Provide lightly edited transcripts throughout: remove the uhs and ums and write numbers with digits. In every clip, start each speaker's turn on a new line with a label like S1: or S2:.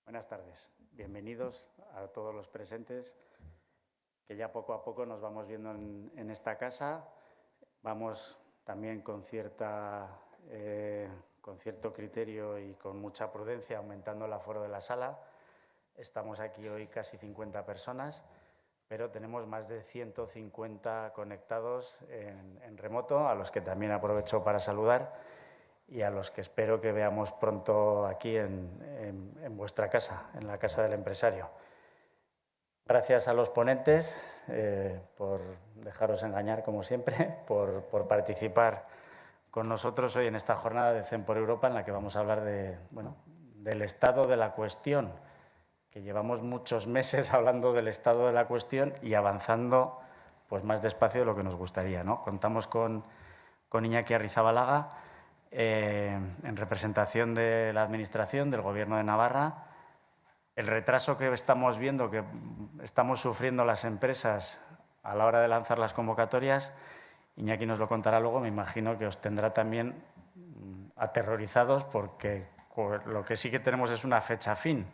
S1: Buenas tardes. Bienvenidos a todos los presentes, que ya poco a poco nos vamos viendo en esta casa. Vamos también con cierto criterio y con mucha prudencia aumentando el aforo de la sala. Estamos aquí hoy casi 50 personas, pero tenemos más de 150 conectados en remoto, a los que también aprovecho para saludar y a los que espero que veamos pronto aquí en vuestra casa, en la casa del empresario. Gracias a los ponentes por dejaros engañar, como siempre, por participar con nosotros hoy en esta jornada de Zen por Europa, en la que vamos a hablar del estado de la cuestión, que llevamos muchos meses hablando del estado de la cuestión y avanzando pues más despacio de lo que nos gustaría, ¿no? Contamos con Iñaki Arrizabalaga, en representación de la Administración, del Gobierno de Navarra. El retraso que estamos viendo, que estamos sufriendo las empresas a la hora de lanzar las convocatorias, Iñaki nos lo contará luego, me imagino que os tendrá también aterrorizados, porque lo que sí que tenemos es una fecha fin.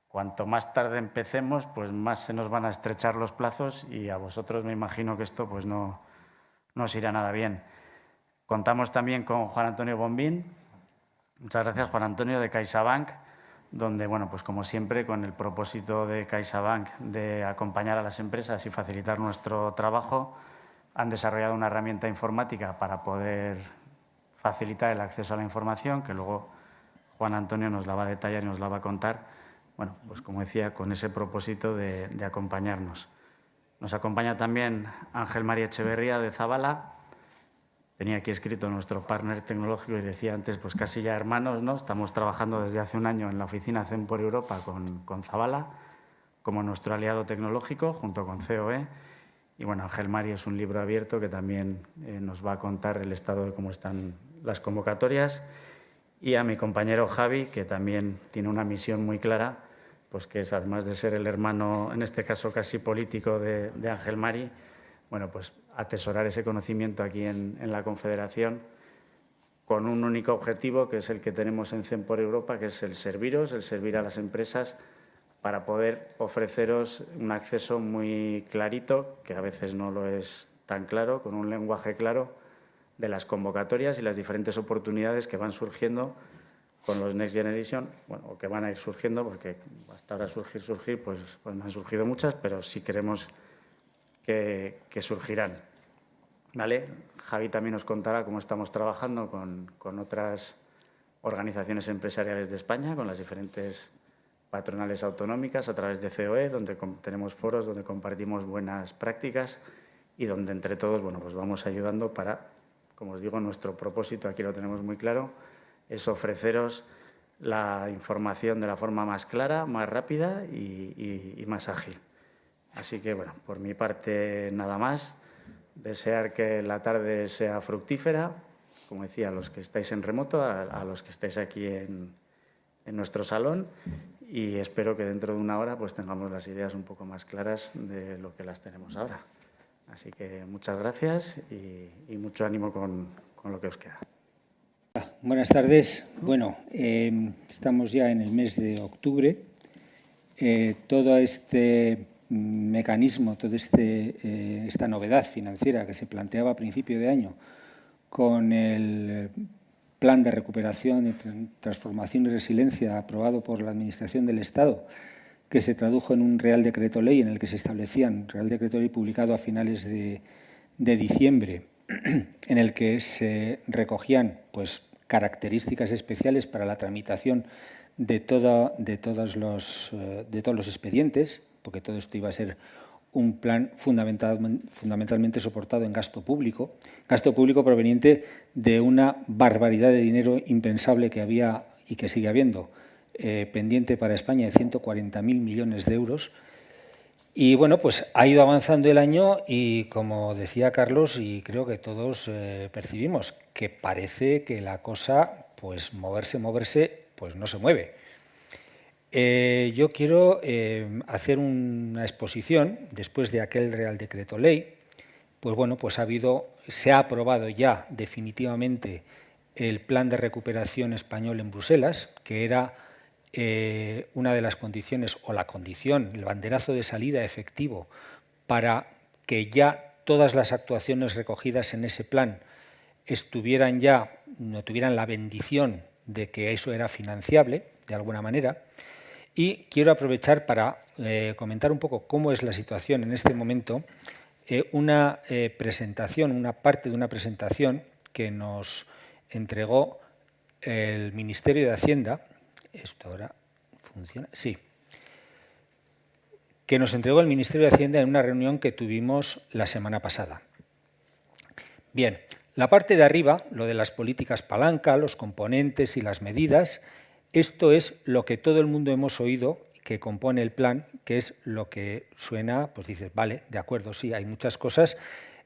S1: Cuanto más tarde empecemos, pues más se nos van a estrechar los plazos y a vosotros me imagino que esto pues no os irá nada bien. Contamos también con Juan Antonio Bombín. Muchas gracias, Juan Antonio, de CaixaBank, donde, bueno, pues como siempre, con el propósito de CaixaBank de acompañar a las empresas y facilitar nuestro trabajo, han desarrollado una herramienta informática para poder facilitar el acceso a la información, que luego Juan Antonio nos la va a detallar y nos la va a contar. Bueno, pues como decía, con ese propósito de acompañarnos. Nos acompaña también Ángel María Echeverría, de Zabala. Tenía aquí escrito nuestro partner tecnológico y decía antes, pues casi ya hermanos, ¿no? Estamos trabajando desde hace un año en la oficina Zen por Europa con Zabala, como nuestro aliado tecnológico, junto con COE. Y bueno, Ángel María es un libro abierto que también nos va a contar el estado de cómo están las convocatorias. Y a mi compañero Javi, que también tiene una misión muy clara, pues que es, además de ser el hermano, en este caso casi político, de Ángel Mari, bueno, pues atesorar ese conocimiento aquí en la Confederación con un único objetivo, que es el que tenemos en Zen por Europa, que es el serviros, el servir a las empresas para poder ofreceros un acceso muy clarito, que a veces no lo es tan claro, con un lenguaje claro, de las convocatorias y las diferentes oportunidades que van surgiendo con los Next Generation, bueno, o que van a ir surgiendo, porque hasta ahora surgir, pues no han surgido muchas, pero sí queremos que surgirán. ¿Vale? Javi también nos contará cómo estamos trabajando con otras organizaciones empresariales de España, con las diferentes patronales autonómicas a través de COE, donde tenemos foros donde compartimos buenas prácticas y donde entre todos, bueno, pues vamos ayudando para, como os digo, nuestro propósito, aquí lo tenemos muy claro, es ofreceros la información de la forma más clara, más rápida y más ágil. Así que, bueno, por mi parte nada más. Desear que la tarde sea fructífera, como decía, a los que estáis en remoto, a los que estáis aquí en nuestro salón, y espero que dentro de una hora pues tengamos las ideas un poco más claras de lo que las tenemos ahora. Así que muchas gracias y mucho ánimo con lo que os queda.
S2: Buenas tardes. Bueno, estamos ya en el mes de octubre. Todo este mecanismo, toda esta novedad financiera que se planteaba a principio de año con el Plan de Recuperación y Transformación y Resiliencia aprobado por la Administración del Estado, que se tradujo en un Real Decreto Ley en el que se establecían, Real Decreto Ley publicado a finales de diciembre, en el que se recogían pues, características especiales para la tramitación de todos los expedientes, porque todo esto iba a ser un plan fundamentalmente soportado en gasto público proveniente de una barbaridad de dinero impensable que había y que sigue habiendo pendiente para España de 140.000 millones de euros. Y bueno, pues ha ido avanzando el año y, como decía Carlos, y creo que todos percibimos, que parece que la cosa, pues moverse, pues no se mueve. Yo quiero hacer una exposición después de aquel Real Decreto Ley. Pues bueno, pues se ha aprobado ya definitivamente el Plan de Recuperación español en Bruselas, que era una de las condiciones, o la condición, el banderazo de salida efectivo para que ya todas las actuaciones recogidas en ese plan estuvieran ya, no tuvieran la bendición de que eso era financiable, de alguna manera. Y quiero aprovechar para comentar un poco cómo es la situación en este momento, una presentación, una parte de una presentación que nos entregó el Ministerio de Hacienda. ¿Esto ahora funciona? Sí. Que nos entregó el Ministerio de Hacienda en una reunión que tuvimos la semana pasada. Bien, la parte de arriba, lo de las políticas palanca, los componentes y las medidas, esto es lo que todo el mundo hemos oído que compone el plan, que es lo que suena, pues dices, vale, de acuerdo, sí, hay muchas cosas.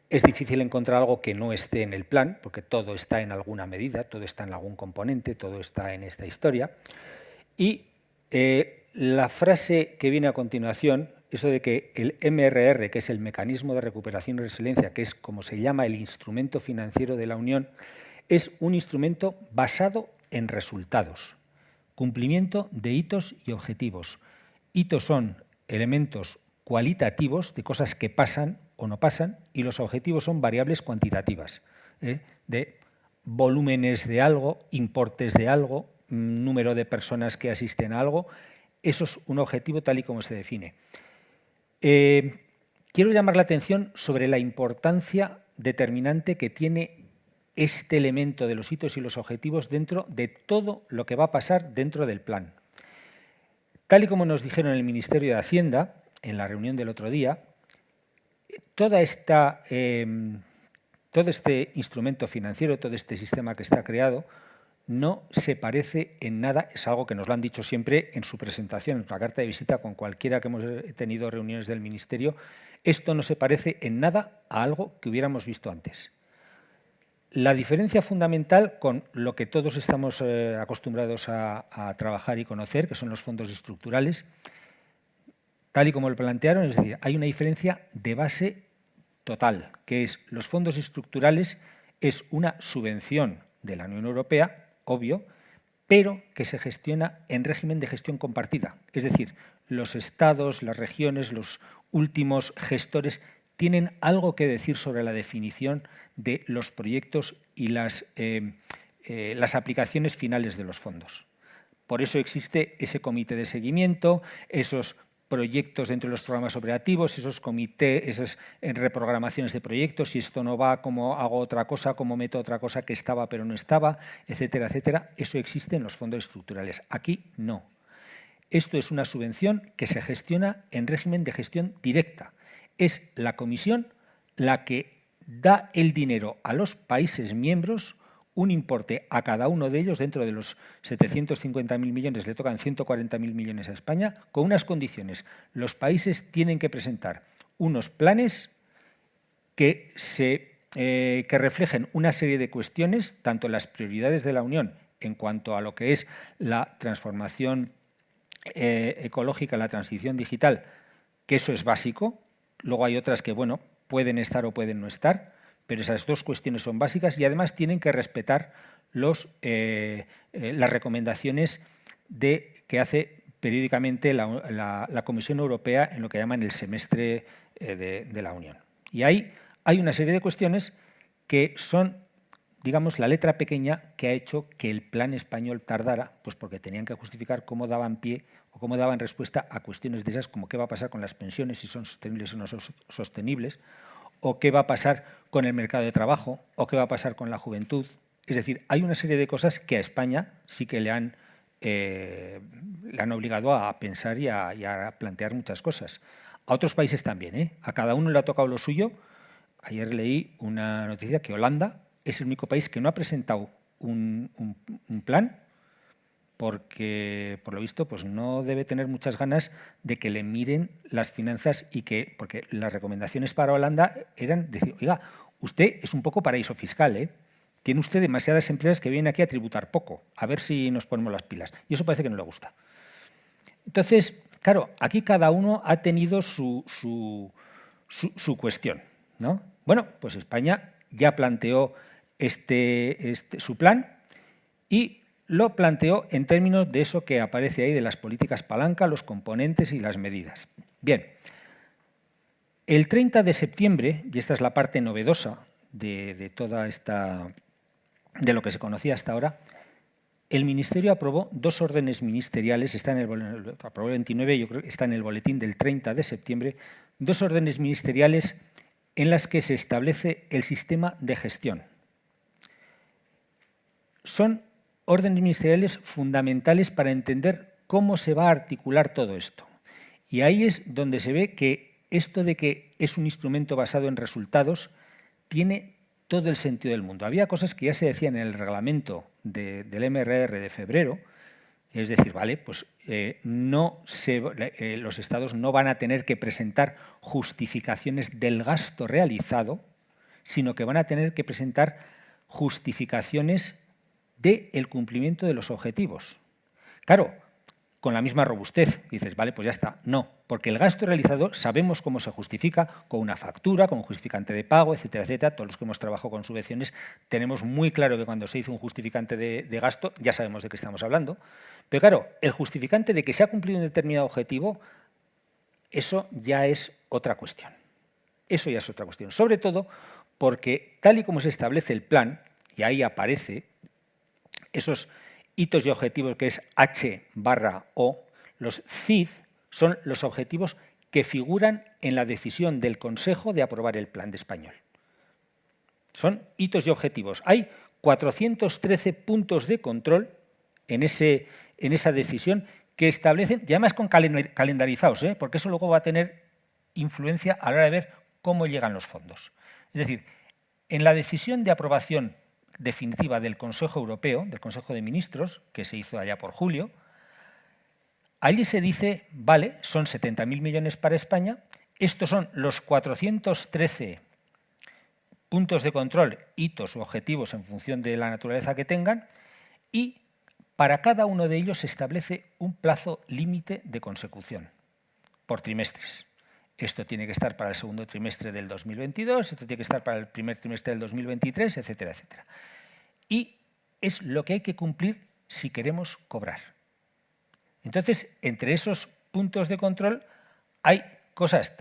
S2: Es difícil encontrar algo que no esté en el plan, porque todo está en alguna medida, todo está en algún componente, todo está en esta historia. Y la frase que viene a continuación, eso de que el MRR, que es el Mecanismo de Recuperación y Resiliencia, que es como se llama el instrumento financiero de la Unión, es un instrumento basado en resultados, cumplimiento de hitos y objetivos. Hitos son elementos cualitativos de cosas que pasan o no pasan, y los objetivos son variables cuantitativas, de volúmenes de algo, importes de algo, número de personas que asisten a algo. Eso es un objetivo tal y como se define. Quiero llamar la atención sobre la importancia determinante que tiene este elemento de los hitos y los objetivos dentro de todo lo que va a pasar dentro del plan. Tal y como nos dijeron en el Ministerio de Hacienda, en la reunión del otro día, todo este instrumento financiero, todo este sistema que está creado, no se parece en nada, es algo que nos lo han dicho siempre en su presentación, en la carta de visita con cualquiera que hemos tenido reuniones del Ministerio, esto no se parece en nada a algo que hubiéramos visto antes. La diferencia fundamental con lo que todos estamos acostumbrados a trabajar y conocer, que son los fondos estructurales, tal y como lo plantearon, es decir, hay una diferencia de base total, que es los fondos estructurales es una subvención de la Unión Europea, obvio, pero que se gestiona en régimen de gestión compartida. Es decir, los estados, las regiones, los últimos gestores tienen algo que decir sobre la definición de los proyectos y las aplicaciones finales de los fondos. Por eso existe ese comité de seguimiento, esos proyectos dentro de los programas operativos, esos comités, esas reprogramaciones de proyectos, si esto no va, cómo hago otra cosa, cómo meto otra cosa que estaba pero no estaba, etcétera, etcétera. Eso existe en los fondos estructurales. Aquí no. Esto es una subvención que se gestiona en régimen de gestión directa. Es la Comisión la que da el dinero a los países miembros, un importe a cada uno de ellos, dentro de los 750.000 millones le tocan 140.000 millones a España, con unas condiciones. Los países tienen que presentar unos planes que reflejen una serie de cuestiones, tanto las prioridades de la Unión en cuanto a lo que es la transformación ecológica, la transición digital, que eso es básico. Luego hay otras que, bueno, pueden estar o pueden no estar, pero esas dos cuestiones son básicas y además tienen que respetar las recomendaciones que hace periódicamente la Comisión Europea en lo que llaman el semestre de la Unión. Y ahí hay una serie de cuestiones que son, digamos, la letra pequeña que ha hecho que el plan español tardara, pues porque tenían que justificar cómo daban pie o cómo daban respuesta a cuestiones de esas, como qué va a pasar con las pensiones, si son sostenibles o no son sostenibles, o qué va a pasar con el mercado de trabajo, o qué va a pasar con la juventud. Es decir, hay una serie de cosas que a España sí que le han obligado a pensar y a plantear muchas cosas. A otros países también, a cada uno le ha tocado lo suyo. Ayer leí una noticia que Holanda es el único país que no ha presentado un plan, porque, por lo visto, pues no debe tener muchas ganas de que le miren las finanzas porque las recomendaciones para Holanda eran decir, oiga, usted es un poco paraíso fiscal, tiene usted demasiadas empresas que vienen aquí a tributar poco, a ver si nos ponemos las pilas. Y eso parece que no le gusta. Entonces, claro, aquí cada uno ha tenido su cuestión, ¿no? Bueno, pues España ya planteó su plan y lo planteó en términos de eso que aparece ahí de las políticas palanca, los componentes y las medidas. Bien, el 30 de septiembre, y esta es la parte novedosa de toda esta, de lo que se conocía hasta ahora, el Ministerio aprobó 2 órdenes ministeriales, aprobó el 29, yo creo que está en el boletín del 30 de septiembre, 2 órdenes ministeriales en las que se establece el sistema de gestión. Son órdenes ministeriales fundamentales para entender cómo se va a articular todo esto. Y ahí es donde se ve que esto de que es un instrumento basado en resultados tiene todo el sentido del mundo. Había cosas que ya se decían en el reglamento del MRR de febrero, es decir, vale, pues los Estados no van a tener que presentar justificaciones del gasto realizado, sino que van a tener que presentar justificaciones del cumplimiento de los objetivos. Claro, con la misma robustez, dices, vale, pues ya está. No, porque el gasto realizado sabemos cómo se justifica, con una factura, con un justificante de pago, etcétera, etcétera. Todos los que hemos trabajado con subvenciones tenemos muy claro que cuando se hizo un justificante de gasto ya sabemos de qué estamos hablando. Pero claro, el justificante de que se ha cumplido un determinado objetivo, eso ya es otra cuestión. Eso ya es otra cuestión. Sobre todo porque tal y como se establece el plan, y ahí aparece esos hitos y objetivos que es H/O, los CID son los objetivos que figuran en la decisión del Consejo de aprobar el plan de español. Son hitos y objetivos. Hay 413 puntos de control en esa decisión que establecen, y además con calendarizados, porque eso luego va a tener influencia a la hora de ver cómo llegan los fondos. Es decir, en la decisión de aprobación definitiva del Consejo Europeo, del Consejo de Ministros, que se hizo allá por julio, allí se dice, vale, son 70.000 millones para España, estos son los 413 puntos de control, hitos u objetivos en función de la naturaleza que tengan, y para cada uno de ellos se establece un plazo límite de consecución por trimestres. Esto tiene que estar para el segundo trimestre del 2022, esto tiene que estar para el primer trimestre del 2023, etcétera, etcétera. Y es lo que hay que cumplir si queremos cobrar. Entonces, entre esos puntos de control hay cosas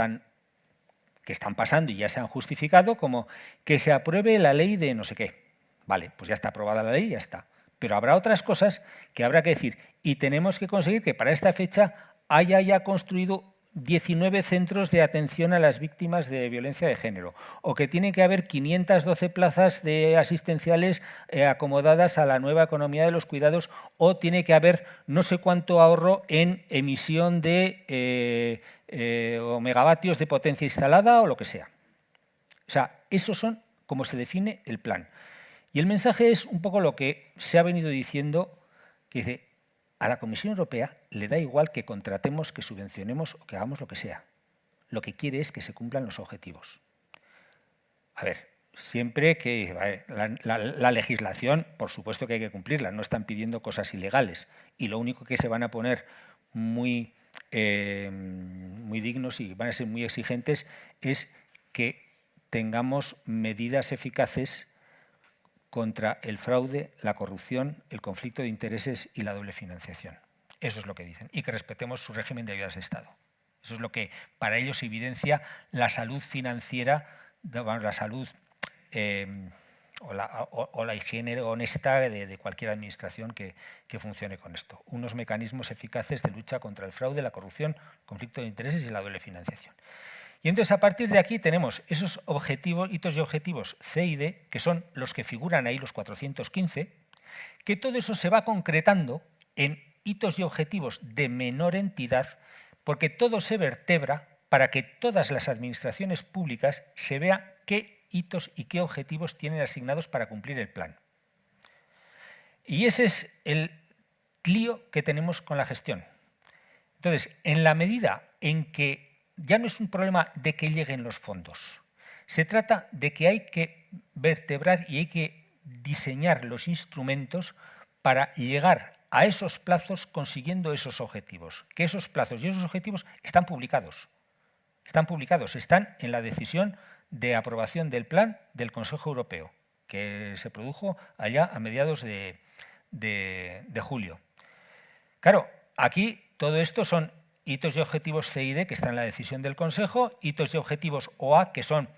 S2: que están pasando y ya se han justificado, como que se apruebe la ley de no sé qué. Vale, pues ya está aprobada la ley, ya está. Pero habrá otras cosas que habrá que decir y tenemos que conseguir que para esta fecha haya ya construido 19 centros de atención a las víctimas de violencia de género, o que tiene que haber 512 plazas de asistenciales acomodadas a la nueva economía de los cuidados, o tiene que haber no sé cuánto ahorro en emisión de o megavatios de potencia instalada o lo que sea. O sea, esos son como se define el plan. Y el mensaje es un poco lo que se ha venido diciendo, que dice, a la Comisión Europea le da igual que contratemos, que subvencionemos o que hagamos lo que sea. Lo que quiere es que se cumplan los objetivos. A ver, siempre que la legislación, por supuesto que hay que cumplirla, no están pidiendo cosas ilegales. Y lo único que se van a poner muy dignos y van a ser muy exigentes es que tengamos medidas eficaces contra el fraude, la corrupción, el conflicto de intereses y la doble financiación. Eso es lo que dicen. Y que respetemos su régimen de ayudas de Estado. Eso es lo que para ellos evidencia la salud financiera, la salud o la higiene honesta de cualquier administración que funcione con esto. Unos mecanismos eficaces de lucha contra el fraude, la corrupción, conflicto de intereses y la doble financiación. Y entonces, a partir de aquí tenemos esos objetivos, hitos y objetivos C y D, que son los que figuran ahí, los 415, que todo eso se va concretando en hitos y objetivos de menor entidad, porque todo se vertebra para que todas las administraciones públicas se vea qué hitos y qué objetivos tienen asignados para cumplir el plan. Y ese es el lío que tenemos con la gestión. Entonces, en la medida en que ya no es un problema de que lleguen los fondos. Se trata de que hay que vertebrar y hay que diseñar los instrumentos para llegar a esos plazos consiguiendo esos objetivos. Que esos plazos y esos objetivos están publicados. Están en la decisión de aprobación del plan del Consejo Europeo, que se produjo allá a mediados de de julio. Claro, aquí todo esto son hitos y objetivos CID, que están en la decisión del Consejo, hitos y objetivos OA, que son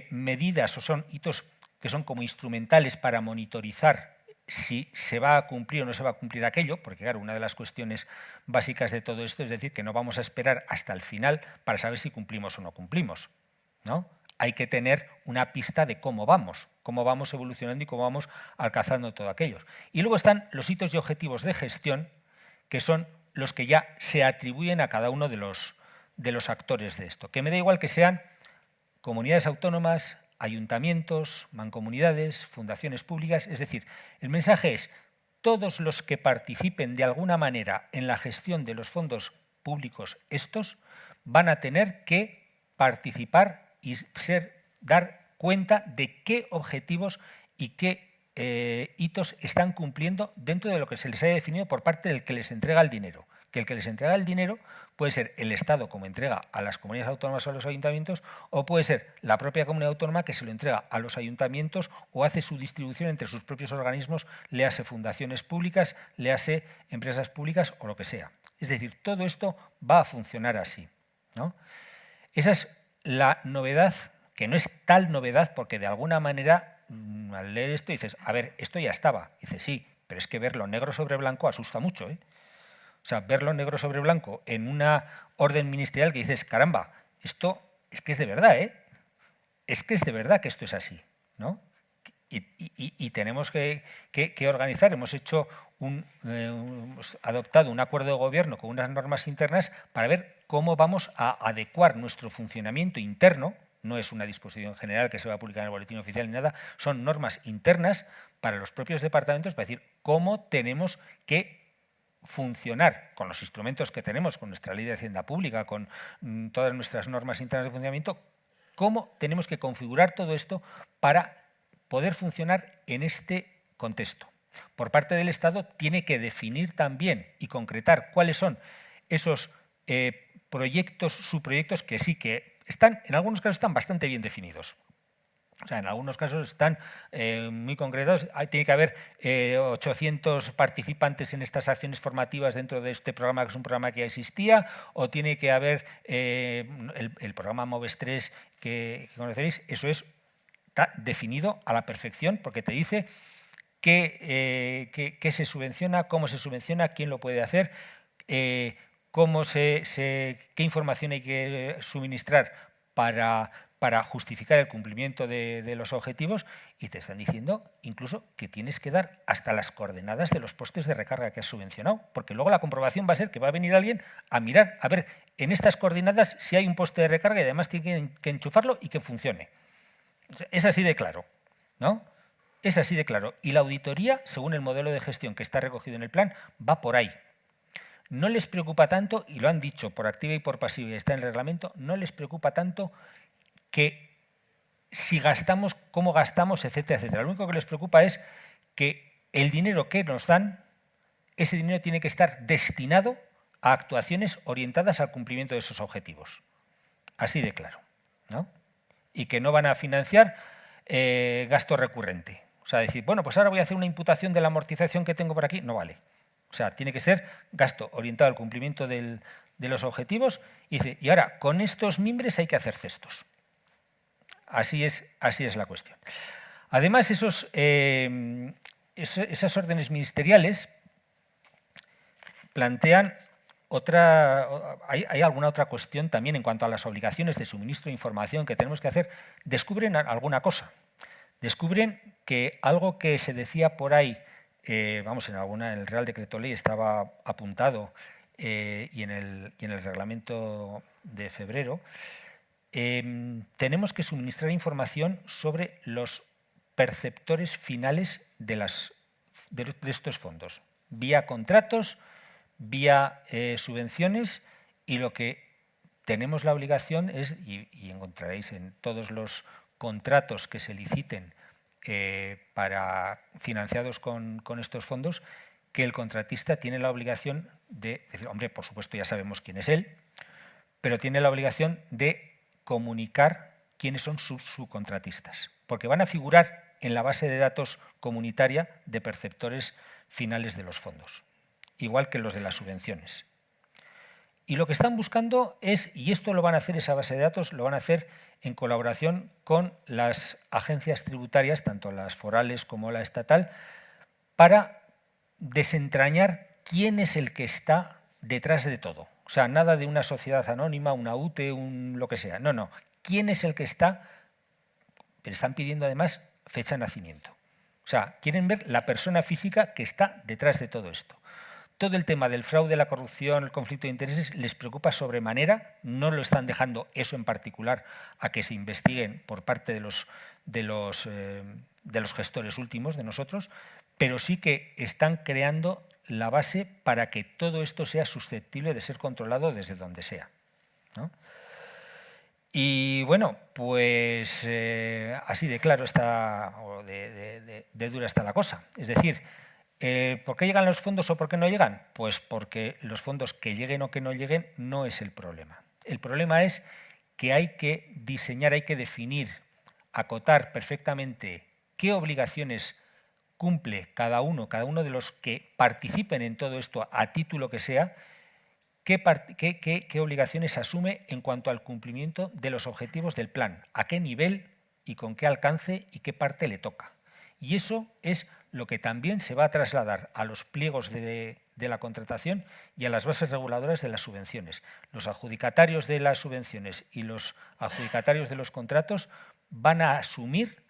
S2: medidas o son hitos que son como instrumentales para monitorizar si se va a cumplir o no se va a cumplir aquello, porque claro, una de las cuestiones básicas de todo esto es decir que no vamos a esperar hasta el final para saber si cumplimos o no cumplimos, ¿no? Hay que tener una pista de cómo vamos evolucionando y cómo vamos alcanzando todo aquello. Y luego están los hitos y objetivos de gestión, que son los que ya se atribuyen a cada uno de los actores de esto. Que me da igual que sean comunidades autónomas, ayuntamientos, mancomunidades, fundaciones públicas. Es decir, el mensaje es: todos los que participen de alguna manera en la gestión de los fondos públicos estos van a tener que participar y dar cuenta de qué objetivos y qué hitos están cumpliendo dentro de lo que se les haya definido por parte del que les entrega el dinero. Que el que les entrega el dinero puede ser el Estado, como entrega a las comunidades autónomas o a los ayuntamientos, o puede ser la propia comunidad autónoma que se lo entrega a los ayuntamientos o hace su distribución entre sus propios organismos, léase fundaciones públicas, léase empresas públicas o lo que sea. Es decir, todo esto va a funcionar así, ¿no? Esa es la novedad, que no es tal novedad porque de alguna manera al leer esto dices, a ver, esto ya estaba. Dices, sí, pero es que verlo negro sobre blanco asusta mucho, ¿eh? O sea, verlo negro sobre blanco en una orden ministerial que dices, caramba, esto es que es de verdad, ¿eh? Es que es de verdad que esto es así, ¿no? Y tenemos que organizar, hemos hecho hemos adoptado un acuerdo de gobierno con unas normas internas para ver cómo vamos a adecuar nuestro funcionamiento interno. No es una disposición general que se va a publicar en el boletín oficial ni nada, son normas internas para los propios departamentos para decir cómo tenemos que funcionar con los instrumentos que tenemos, con nuestra ley de Hacienda Pública, con todas nuestras normas internas de funcionamiento, cómo tenemos que configurar todo esto para poder funcionar en este contexto. Por parte del Estado tiene que definir también y concretar cuáles son esos proyectos, subproyectos que sí que están, en algunos casos están bastante bien definidos. O sea, en algunos casos están muy concretados. Tiene que haber 800 participantes en estas acciones formativas dentro de este programa, que es un programa que ya existía, o tiene que haber el programa MOVES 3 que conoceréis. Eso está definido a la perfección porque te dice qué se subvenciona, cómo se subvenciona, quién lo puede hacer, qué información hay que suministrar para justificar el cumplimiento de los objetivos, y te están diciendo incluso que tienes que dar hasta las coordenadas de los postes de recarga que has subvencionado, porque luego la comprobación va a ser que va a venir alguien a mirar, a ver en estas coordenadas si hay un poste de recarga y además tiene que enchufarlo y que funcione. Es así de claro, ¿no? Es así de claro. Y la auditoría, según el modelo de gestión que está recogido en el plan, va por ahí. No les preocupa tanto, y lo han dicho por activa y por pasiva, y está en el reglamento, no les preocupa tanto que si gastamos, cómo gastamos, etcétera, etcétera. Lo único que les preocupa es que el dinero que nos dan, ese dinero tiene que estar destinado a actuaciones orientadas al cumplimiento de esos objetivos. Así de claro, ¿no? Y que no van a financiar gasto recurrente. O sea, decir, bueno, pues ahora voy a hacer una imputación de la amortización que tengo por aquí. No vale. O sea, tiene que ser gasto orientado al cumplimiento de los objetivos. Y dice, y ahora, con estos mimbres hay que hacer cestos. Así es la cuestión. Además, esas órdenes ministeriales plantean hay alguna otra cuestión también en cuanto a las obligaciones de suministro de información que tenemos que hacer. Descubren alguna cosa. Descubren que algo que se decía por ahí, en el Real Decreto Ley estaba apuntado y en el reglamento de febrero, tenemos que suministrar información sobre los perceptores finales de estos fondos, vía contratos, vía subvenciones, y lo que tenemos la obligación es, y encontraréis en todos los contratos que se liciten financiados con estos fondos, que el contratista tiene la obligación de decir, hombre, por supuesto ya sabemos quién es él, pero tiene la obligación de comunicar quiénes son sus subcontratistas, porque van a figurar en la base de datos comunitaria de perceptores finales de los fondos, igual que los de las subvenciones. Y lo que están buscando es, y esto lo van a hacer, esa base de datos, lo van a hacer en colaboración con las agencias tributarias, tanto las forales como la estatal, para desentrañar quién es el que está detrás de todo. O sea, nada de una sociedad anónima, una UTE, lo que sea. No, no. ¿Quién es el que está? Pero están pidiendo además fecha de nacimiento. O sea, quieren ver la persona física que está detrás de todo esto. Todo el tema del fraude, la corrupción, el conflicto de intereses les preocupa sobremanera, no lo están dejando eso en particular a que se investiguen por parte de los gestores últimos, de nosotros, pero sí que están creando la base para que todo esto sea susceptible de ser controlado desde donde sea, ¿no? Y bueno, pues así de claro está, o de dura está la cosa. Es decir, ¿por qué llegan los fondos o por qué no llegan? Pues porque los fondos, que lleguen o que no lleguen, no es el problema. El problema es que hay que diseñar, hay que definir, acotar perfectamente qué obligaciones cumple cada uno de los que participen en todo esto a título que sea, qué obligaciones asume en cuanto al cumplimiento de los objetivos del plan, a qué nivel y con qué alcance y qué parte le toca. Y eso es lo que también se va a trasladar a los pliegos de la contratación y a las bases reguladoras de las subvenciones. Los adjudicatarios de las subvenciones y los adjudicatarios de los contratos van a asumir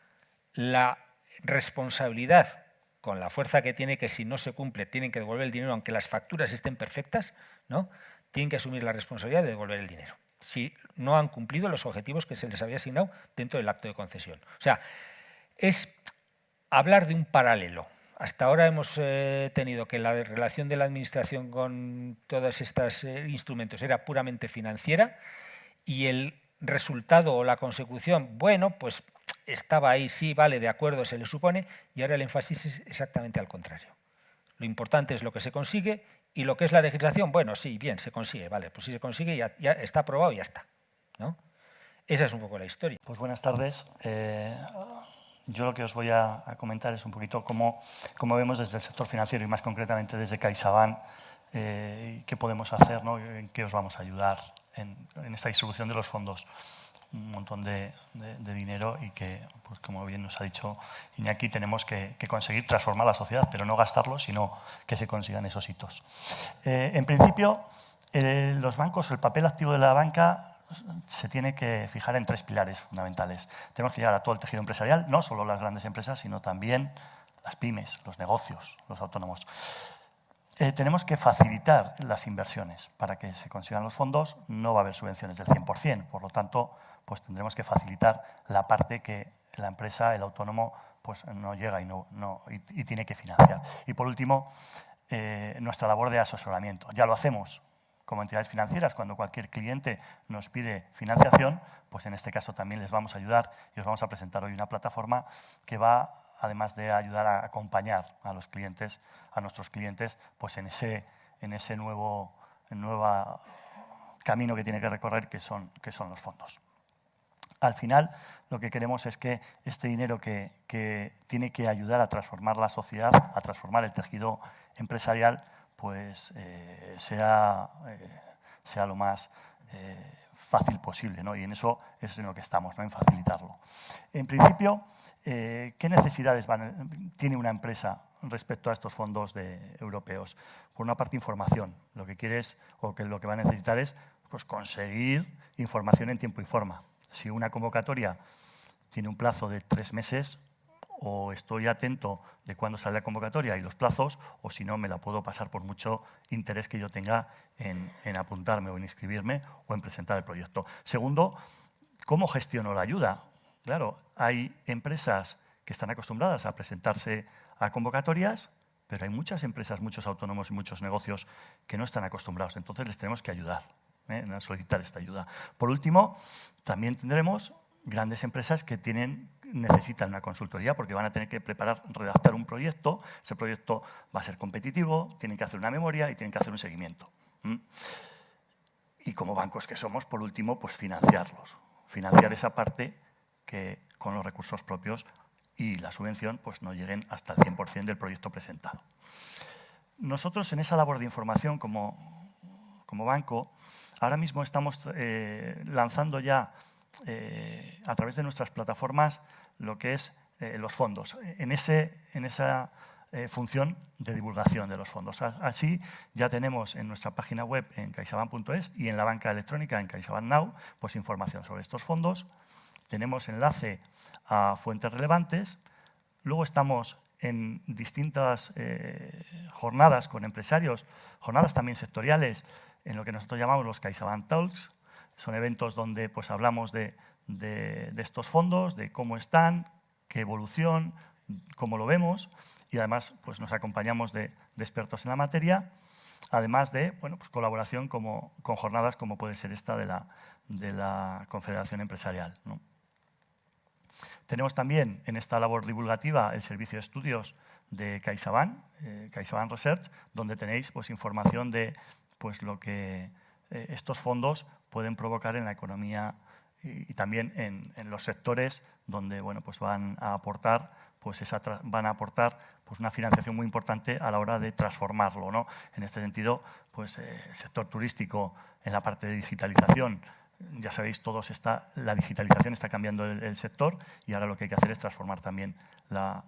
S2: la responsabilidad, con la fuerza que tiene, que si no se cumple tienen que devolver el dinero, aunque las facturas estén perfectas, ¿no? Tienen que asumir la responsabilidad de devolver el dinero, si no han cumplido los objetivos que se les había asignado dentro del acto de concesión. O sea, es hablar de un paralelo. Hasta ahora hemos tenido que la relación de la Administración con todos estos instrumentos era puramente financiera y el resultado o la consecución, bueno, pues estaba ahí, sí, vale, de acuerdo, se le supone, y ahora el énfasis es exactamente al contrario. Lo importante es lo que se consigue y lo que es la legislación, bueno, sí, bien, se consigue, vale, pues si se consigue ya está aprobado y ya está, ¿no? Esa es un poco la historia.
S3: Pues buenas tardes. Yo lo que os voy a comentar es un poquito cómo vemos desde el sector financiero y más concretamente desde CaixaBank qué podemos hacer, ¿no? En qué os vamos a ayudar en esta distribución de los fondos. Un montón de dinero y que, pues como bien nos ha dicho Iñaki, tenemos que conseguir transformar la sociedad, pero no gastarlo, sino que se consigan esos hitos. En principio, los bancos, el papel activo de la banca se tiene que fijar en tres pilares fundamentales. Tenemos que llegar a todo el tejido empresarial, no solo las grandes empresas, sino también las pymes, los negocios, los autónomos. Tenemos que facilitar las inversiones para que se consigan los fondos. No va a haber subvenciones del 100%, por lo tanto, pues tendremos que facilitar la parte que la empresa, el autónomo, pues no llega y tiene que financiar. Y por último, nuestra labor de asesoramiento. Ya lo hacemos como entidades financieras, cuando cualquier cliente nos pide financiación, pues en este caso también les vamos a ayudar y os vamos a presentar hoy una plataforma que va, además de ayudar a acompañar a los clientes, a nuestros clientes, pues en ese nuevo camino que tiene que recorrer, que son los fondos. Al final, lo que queremos es que este dinero que tiene que ayudar a transformar la sociedad, a transformar el tejido empresarial, pues sea lo más fácil posible, ¿no? Y en eso es en lo que estamos, ¿no? En facilitarlo. En principio, ¿qué necesidades tiene una empresa respecto a estos fondos europeos? Por una parte, información. Lo que quieres o que lo que va a necesitar es pues, conseguir información en tiempo y forma. Si una convocatoria tiene un plazo de 3 meses, o estoy atento de cuándo sale la convocatoria y los plazos, o si no, me la puedo pasar por mucho interés que yo tenga en apuntarme o en inscribirme o en presentar el proyecto. Segundo, ¿cómo gestiono la ayuda? Claro, hay empresas que están acostumbradas a presentarse a convocatorias, pero hay muchas empresas, muchos autónomos y muchos negocios que no están acostumbrados. Entonces, les tenemos que ayudar a solicitar esta ayuda. Por último, también tendremos grandes empresas que necesitan una consultoría porque van a tener que redactar un proyecto. Ese proyecto va a ser competitivo, tienen que hacer una memoria y tienen que hacer un seguimiento. Y como bancos que somos, por último, pues financiarlos. Financiar esa parte que con los recursos propios y la subvención pues, no lleguen hasta el 100% del proyecto presentado. Nosotros en esa labor de información como banco, ahora mismo estamos lanzando ya a través de nuestras plataformas lo que es los fondos, en esa función de divulgación de los fondos. Así ya tenemos en nuestra página web en caixabank.es y en la banca electrónica en CaixaBank Now pues información sobre estos fondos. Tenemos enlace a fuentes relevantes. Luego estamos en distintas jornadas con empresarios, jornadas también sectoriales, en lo que nosotros llamamos los CaixaBank Talks. Son eventos donde pues, hablamos de estos fondos, de cómo están, qué evolución, cómo lo vemos, y además pues, nos acompañamos de expertos en la materia, además de bueno, pues, colaboración con jornadas como puede ser esta de la Confederación Empresarial, ¿no? Tenemos también en esta labor divulgativa el servicio de estudios de CaixaBank, CaixaBank Research, donde tenéis pues, información de pues, lo que estos fondos pueden provocar en la economía y también en los sectores donde bueno, pues van a aportar, pues una financiación muy importante a la hora de transformarlo, ¿no? En este sentido, pues, el sector turístico en la parte de digitalización, ya sabéis todos, la digitalización está cambiando el sector y ahora lo que hay que hacer es transformar también la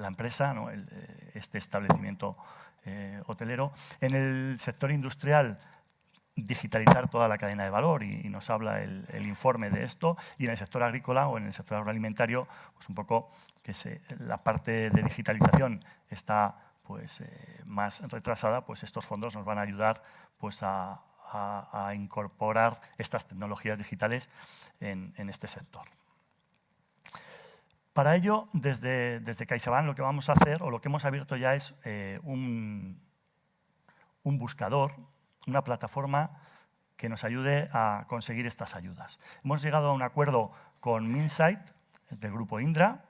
S3: empresa, ¿no? Este establecimiento hotelero. En el sector industrial, digitalizar toda la cadena de valor y nos habla el informe de esto, y en el sector agrícola o en el sector agroalimentario pues un poco que la parte de digitalización está pues, más retrasada, pues estos fondos nos van a ayudar pues, a incorporar estas tecnologías digitales en este sector. Para ello, desde CaixaBank lo que vamos a hacer, o lo que hemos abierto ya es un buscador, una plataforma que nos ayude a conseguir estas ayudas. Hemos llegado a un acuerdo con Minsight, del grupo Indra,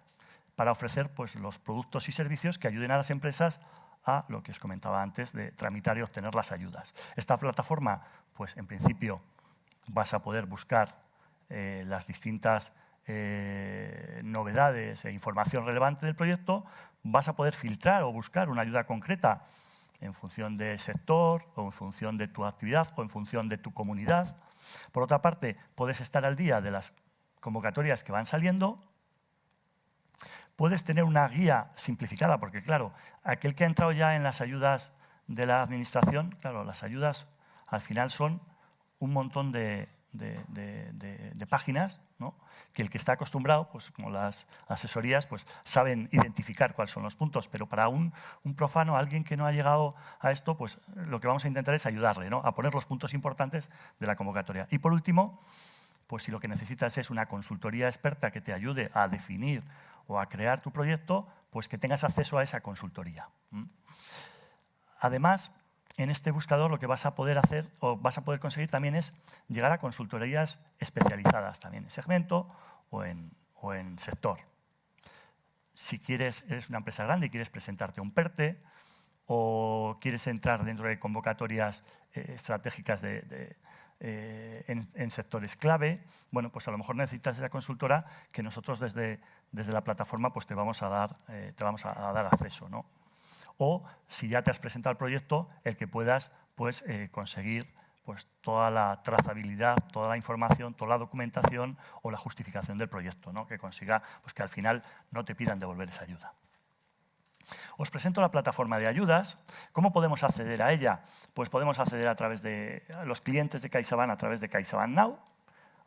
S3: para ofrecer pues, los productos y servicios que ayuden a las empresas a lo que os comentaba antes, de tramitar y obtener las ayudas. Esta plataforma, pues en principio, vas a poder buscar las distintas novedades e información relevante del proyecto, vas a poder filtrar o buscar una ayuda concreta en función del sector, o en función de tu actividad, o en función de tu comunidad. Por otra parte, puedes estar al día de las convocatorias que van saliendo. Puedes tener una guía simplificada, porque claro, aquel que ha entrado ya en las ayudas de la administración, claro, las ayudas al final son un montón de páginas, ¿no? Que el que está acostumbrado, pues como las asesorías, pues saben identificar cuáles son los puntos, pero para un profano, alguien que no ha llegado a esto, pues lo que vamos a intentar es ayudarle, ¿no? A poner los puntos importantes de la convocatoria. Y por último, pues si lo que necesitas es una consultoría experta que te ayude a definir o a crear tu proyecto, pues que tengas acceso a esa consultoría. Además, en este buscador lo que vas a poder hacer o vas a poder conseguir también es llegar a consultorías especializadas también en segmento o en sector. Si eres una empresa grande y quieres presentarte a un PERTE o quieres entrar dentro de convocatorias estratégicas en sectores clave, bueno, pues a lo mejor necesitas esa consultora que nosotros desde la plataforma pues te vamos a dar acceso, ¿no? O si ya te has presentado al proyecto, el que puedas pues, conseguir pues, toda la trazabilidad, toda la información, toda la documentación o la justificación del proyecto, ¿no? Que consiga pues, que al final no te pidan devolver esa ayuda. Os presento la plataforma de ayudas. ¿Cómo podemos acceder a ella? Pues podemos acceder a través de los clientes de CaixaBank, a través de CaixaBank Now,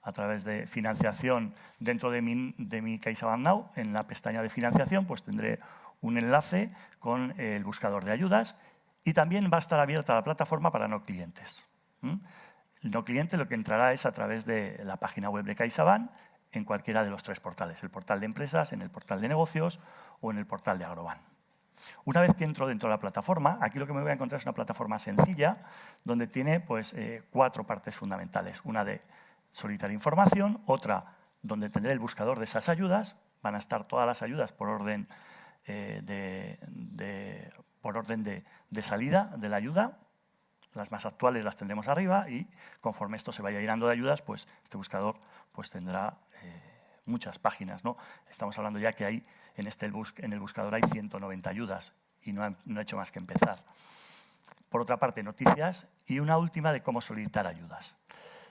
S3: a través de financiación dentro de mi CaixaBank Now. En la pestaña de financiación pues tendré un enlace con el buscador de ayudas y también va a estar abierta la plataforma para no clientes. El no cliente lo que entrará es a través de la página web de CaixaBank en cualquiera de los tres portales, el portal de empresas, en el portal de negocios o en el portal de Agrobank. Una vez que entro dentro de la plataforma, aquí lo que me voy a encontrar es una plataforma sencilla donde tiene pues, 4 partes fundamentales. Una de solicitar información, otra donde tendré el buscador de esas ayudas, van a estar todas las ayudas por orden de salida de la ayuda. Las más actuales las tendremos arriba y conforme esto se vaya llenando de ayudas, pues este buscador pues tendrá muchas páginas, ¿no? Estamos hablando ya que hay, en el buscador hay 190 ayudas y no ha hecho más que empezar. Por otra parte, noticias y una última de cómo solicitar ayudas.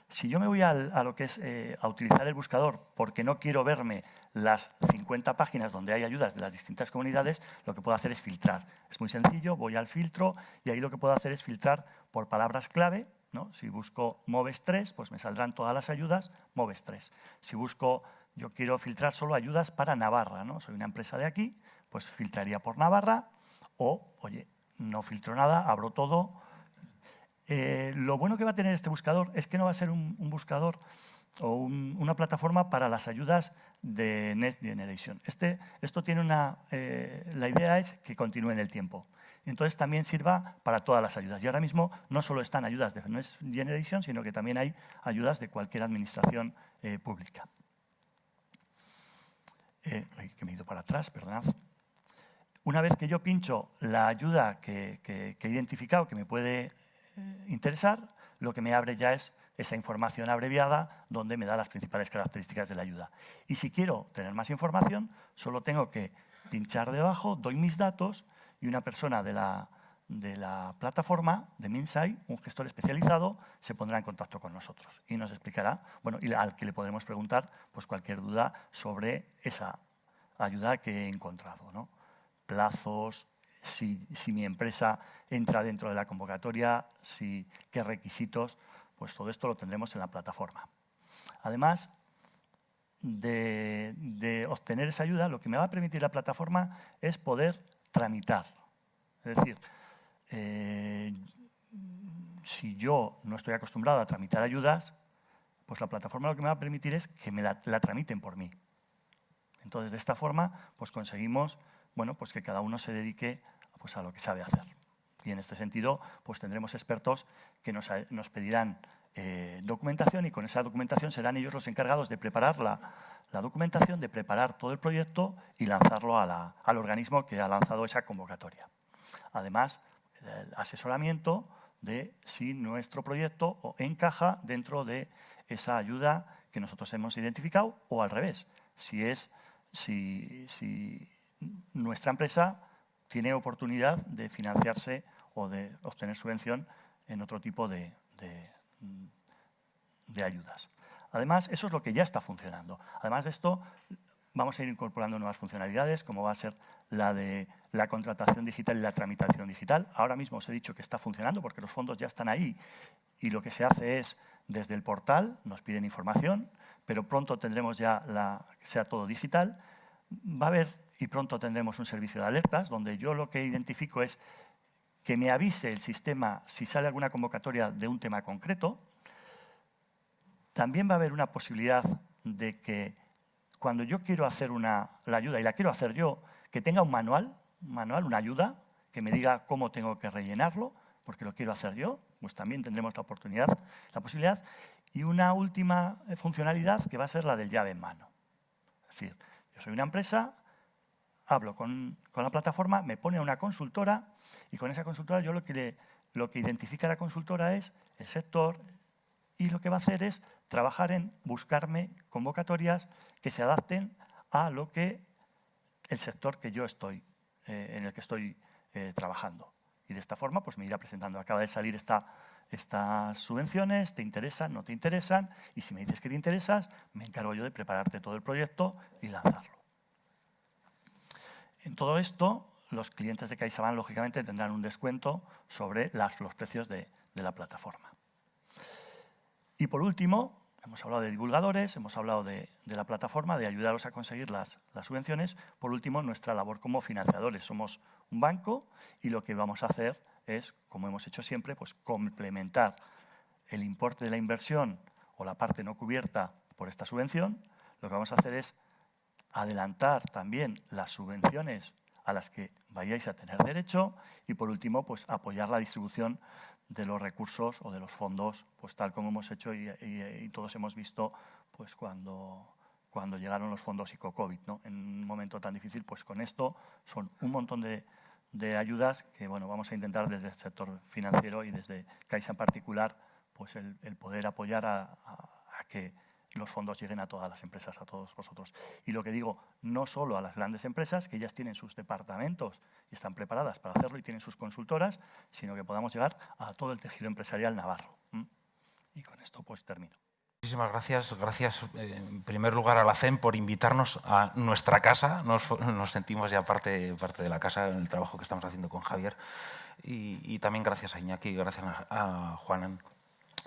S3: Si yo me voy a lo que es a utilizar el buscador porque no quiero verme las 50 páginas donde hay ayudas de las distintas comunidades, lo que puedo hacer es filtrar. Es muy sencillo, voy al filtro y ahí lo que puedo hacer es filtrar por palabras clave, ¿no? Si busco Moves 3, pues me saldrán todas las ayudas Moves 3. Si busco, yo quiero filtrar solo ayudas para Navarra, ¿no? Soy una empresa de aquí, pues filtraría por Navarra o, oye, no filtro nada, abro todo. Lo bueno que va a tener este buscador es que no va a ser un buscador o una plataforma para las ayudas de Next Generation. Esto tiene la idea es que continúe en el tiempo. Entonces también sirva para todas las ayudas. Y ahora mismo no solo están ayudas de Next Generation, sino que también hay ayudas de cualquier administración pública. Que me he ido para atrás, perdonad. Una vez que yo pincho la ayuda que he identificado que me puede interesar, lo que me abre ya es esa información abreviada donde me da las principales características de la ayuda. Y si quiero tener más información, solo tengo que pinchar debajo, doy mis datos y una persona de la plataforma de Minsait, un gestor especializado, se pondrá en contacto con nosotros y nos explicará, bueno, y al que le podremos preguntar pues, cualquier duda sobre esa ayuda que he encontrado, ¿no? Plazos, si mi empresa entra dentro de la convocatoria, qué requisitos, pues todo esto lo tendremos en la plataforma. Además de obtener esa ayuda, lo que me va a permitir la plataforma es poder tramitar. Es decir, si yo no estoy acostumbrado a tramitar ayudas, pues la plataforma lo que me va a permitir es que me la tramiten por mí. Entonces, de esta forma, pues conseguimos pues que cada uno se dedique pues, a lo que sabe hacer. Y en este sentido, pues tendremos expertos que nos pedirán documentación y con esa documentación serán ellos los encargados de preparar la documentación, de preparar todo el proyecto y lanzarlo al organismo que ha lanzado esa convocatoria. Además, el asesoramiento de si nuestro proyecto encaja dentro de esa ayuda que nosotros hemos identificado o al revés, si nuestra empresa tiene oportunidad de financiarse o de obtener subvención en otro tipo de ayudas. Además, eso es lo que ya está funcionando. Además de esto, vamos a ir incorporando nuevas funcionalidades, como va a ser la de la contratación digital y la tramitación digital. Ahora mismo os he dicho que está funcionando porque los fondos ya están ahí y lo que se hace es, desde el portal, nos piden información, pero pronto tendremos ya que sea todo digital. Va a haber y pronto tendremos un servicio de alertas donde yo lo que identifico es que me avise el sistema si sale alguna convocatoria de un tema concreto. También va a haber una posibilidad de que cuando yo quiero hacer la ayuda, y la quiero hacer yo, que tenga un manual, una ayuda, que me diga cómo tengo que rellenarlo, porque lo quiero hacer yo, pues también tendremos la posibilidad. Y una última funcionalidad que va a ser la del llave en mano. Es decir, yo soy una empresa, hablo con la plataforma, me pone a una consultora y con esa consultora yo lo que identifica la consultora es el sector y lo que va a hacer es trabajar en buscarme convocatorias que se adapten a lo que el sector que yo estoy, en el que estoy trabajando. Y de esta forma pues me irá presentando. Acaba de salir estas subvenciones, ¿te interesan, no te interesan? Y si me dices que te interesas, me encargo yo de prepararte todo el proyecto y lanzarlo. En todo esto, los clientes de CaixaBank, lógicamente, tendrán un descuento sobre los precios de la plataforma. Y por último, hemos hablado de divulgadores, hemos hablado de la plataforma, de ayudaros a conseguir las subvenciones. Por último, nuestra labor como financiadores. Somos un banco y lo que vamos a hacer es, como hemos hecho siempre, pues complementar el importe de la inversión o la parte no cubierta por esta subvención. Lo que vamos a hacer es adelantar también las subvenciones a las que vayáis a tener derecho y, por último, pues apoyar la distribución de los recursos o de los fondos, pues tal como hemos hecho y todos hemos visto pues cuando llegaron los fondos ICO-COVID, ¿no? En un momento tan difícil, pues con esto son un montón de ayudas que bueno, vamos a intentar desde el sector financiero y desde Caixa en particular pues el poder apoyar a que los fondos lleguen a todas las empresas, a todos vosotros. Y lo que digo, no solo a las grandes empresas, que ellas tienen sus departamentos y están preparadas para hacerlo y tienen sus consultoras, sino que podamos llegar a todo el tejido empresarial navarro. Y con esto pues termino.
S4: Muchísimas gracias. Gracias en primer lugar a la CEM por invitarnos a nuestra casa. Nos sentimos ya parte de la casa en el trabajo que estamos haciendo con Javier. Y también gracias a Iñaki y gracias a Juanan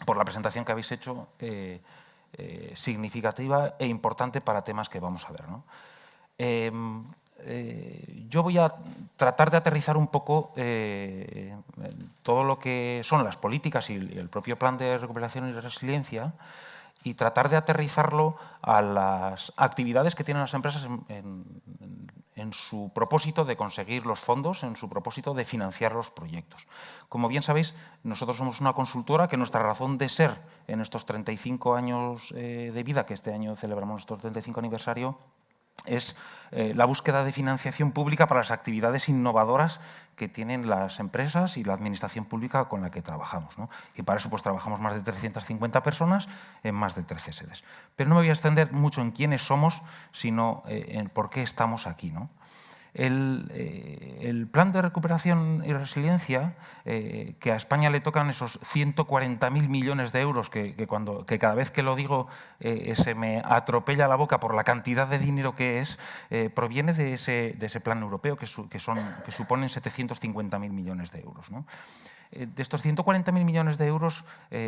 S4: por la presentación que habéis hecho, significativa e importante para temas que vamos a ver, ¿no? Yo voy a tratar de aterrizar un poco todo lo que son las políticas y el propio plan de recuperación y resiliencia y tratar de aterrizarlo a las actividades que tienen las empresas en su propósito de conseguir los fondos, en su propósito de financiar los proyectos. Como bien sabéis, nosotros somos una consultora que nuestra razón de ser en estos 35 años de vida, que este año celebramos nuestro 35 aniversario, es la búsqueda de financiación pública para las actividades innovadoras que tienen las empresas y la administración pública con la que trabajamos, ¿no? Y para eso pues trabajamos más de 350 personas en más de 13 sedes. Pero no me voy a extender mucho en quiénes somos, sino en por qué estamos aquí, ¿no? El plan de recuperación y resiliencia, que a España le tocan esos 140.000 millones de euros, que cada vez que lo digo se me atropella la boca por la cantidad de dinero que es, proviene de ese plan europeo que suponen 750.000 millones de euros, ¿no? De estos 140.000 millones de euros,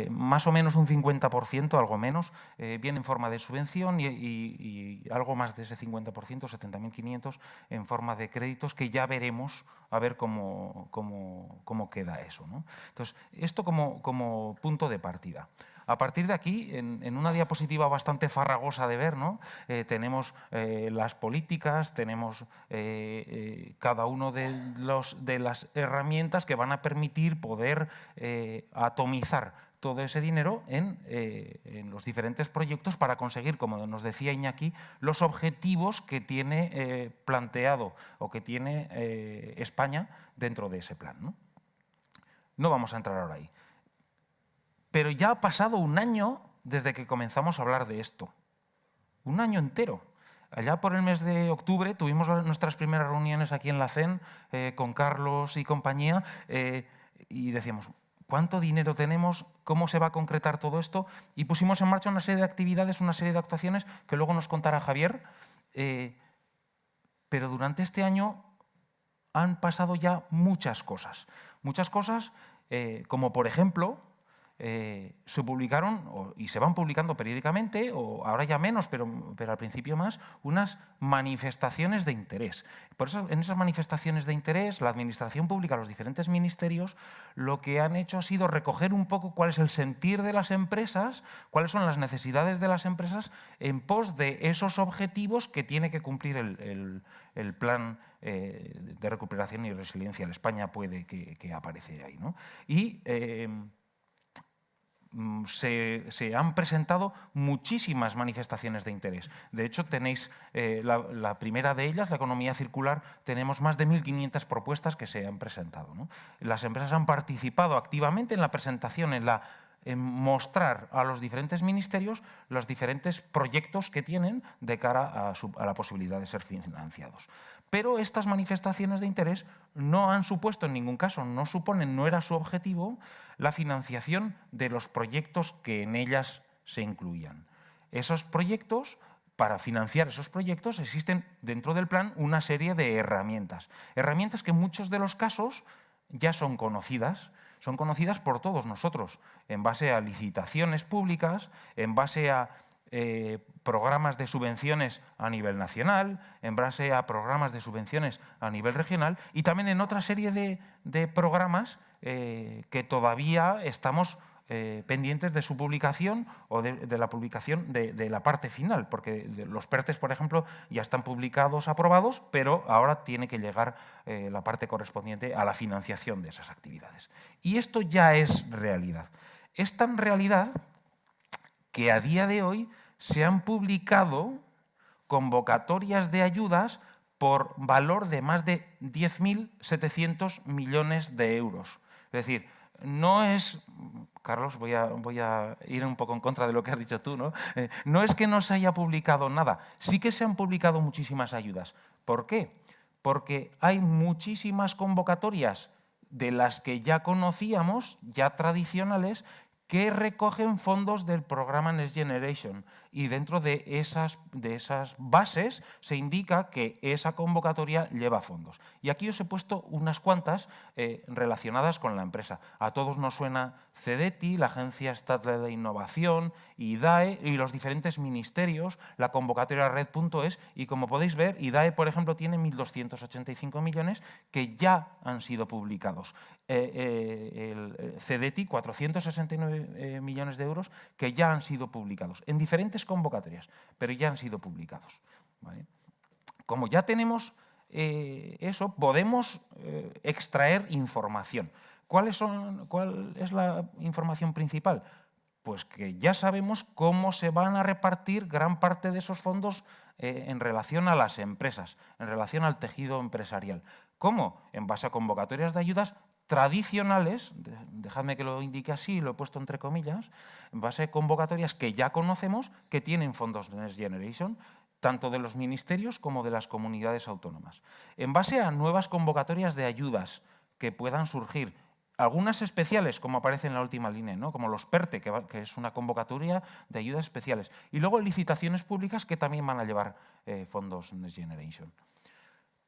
S4: más o menos un 50%, algo menos, viene en forma de subvención y algo más de ese 50%, 70.500, en forma de créditos, que ya veremos a ver cómo queda eso, ¿no? Entonces, esto como punto de partida. A partir de aquí, en una diapositiva bastante farragosa de ver, ¿no? Tenemos las políticas, tenemos cada uno de las herramientas que van a permitir poder atomizar todo ese dinero en los diferentes proyectos para conseguir, como nos decía Iñaki, los objetivos que tiene planteado o que tiene España dentro de ese plan, ¿no? No vamos a entrar ahora ahí. Pero ya ha pasado un año desde que comenzamos a hablar de esto. Un año entero. Allá por el mes de octubre tuvimos nuestras primeras reuniones aquí en la CEN con Carlos y compañía y decíamos, ¿cuánto dinero tenemos? ¿Cómo se va a concretar todo esto? Y pusimos en marcha una serie de actividades, una serie de actuaciones que luego nos contará Javier. Pero durante este año han pasado ya muchas cosas. Muchas cosas como, por ejemplo, se publicaron y se van publicando periódicamente, o ahora ya menos, pero al principio más, unas manifestaciones de interés. Por eso, en esas manifestaciones de interés, la administración pública, los diferentes ministerios, lo que han hecho ha sido recoger un poco cuál es el sentir de las empresas, cuáles son las necesidades de las empresas en pos de esos objetivos que tiene que cumplir el plan de recuperación y resiliencia. El España puede que aparece ahí, ¿no? Y se han presentado muchísimas manifestaciones de interés. De hecho, tenéis la primera de ellas, la economía circular, tenemos más de 1.500 propuestas que se han presentado, ¿no? Las empresas han participado activamente en la presentación, en mostrar a los diferentes ministerios los diferentes proyectos que tienen de cara a la posibilidad de ser financiados. Pero estas manifestaciones de interés no han supuesto en ningún caso, no era su objetivo la financiación de los proyectos que en ellas se incluían. Esos proyectos, para financiar esos proyectos, existen dentro del plan una serie de herramientas. Herramientas que en muchos de los casos ya son conocidas por todos nosotros, en base a licitaciones públicas, en base a programas de subvenciones a nivel nacional, en base a programas de subvenciones a nivel regional y también en otra serie de programas que todavía estamos pendientes de su publicación o de la publicación de la parte final, porque los PERTEs, por ejemplo, ya están publicados, aprobados, pero ahora tiene que llegar la parte correspondiente a la financiación de esas actividades. Y esto ya es realidad. Es tan realidad que a día de hoy se han publicado convocatorias de ayudas por valor de más de 10.700 millones de euros. Es decir, no es Carlos, voy a ir un poco en contra de lo que has dicho tú, ¿no? No es que no se haya publicado nada, sí que se han publicado muchísimas ayudas. ¿Por qué? Porque hay muchísimas convocatorias de las que ya conocíamos, ya tradicionales, que recogen fondos del programa Next Generation. Y dentro de esas bases se indica que esa convocatoria lleva fondos. Y aquí os he puesto unas cuantas relacionadas con la empresa. A todos nos suena CEDETI, la Agencia Estatal de Innovación, IDAE y los diferentes ministerios, la convocatoria red.es, y como podéis ver, IDAE, por ejemplo, tiene 1.285 millones que ya han sido publicados. El CEDETI, 469 millones de euros que ya han sido publicados en diferentes convocatorias, pero ya han sido publicados, ¿vale? Como ya tenemos eso, podemos extraer información. ¿Cuál es la información principal? Pues que ya sabemos cómo se van a repartir gran parte de esos fondos en relación a las empresas, en relación al tejido empresarial. ¿Cómo? En base a convocatorias de ayudas tradicionales, dejadme que lo indique así, lo he puesto entre comillas, en base a convocatorias que ya conocemos que tienen fondos de Next Generation, tanto de los ministerios como de las comunidades autónomas. En base a nuevas convocatorias de ayudas que puedan surgir, algunas especiales, como aparece en la última línea, ¿no? Como los PERTE, que es una convocatoria de ayudas especiales. Y luego licitaciones públicas que también van a llevar fondos Next Generation.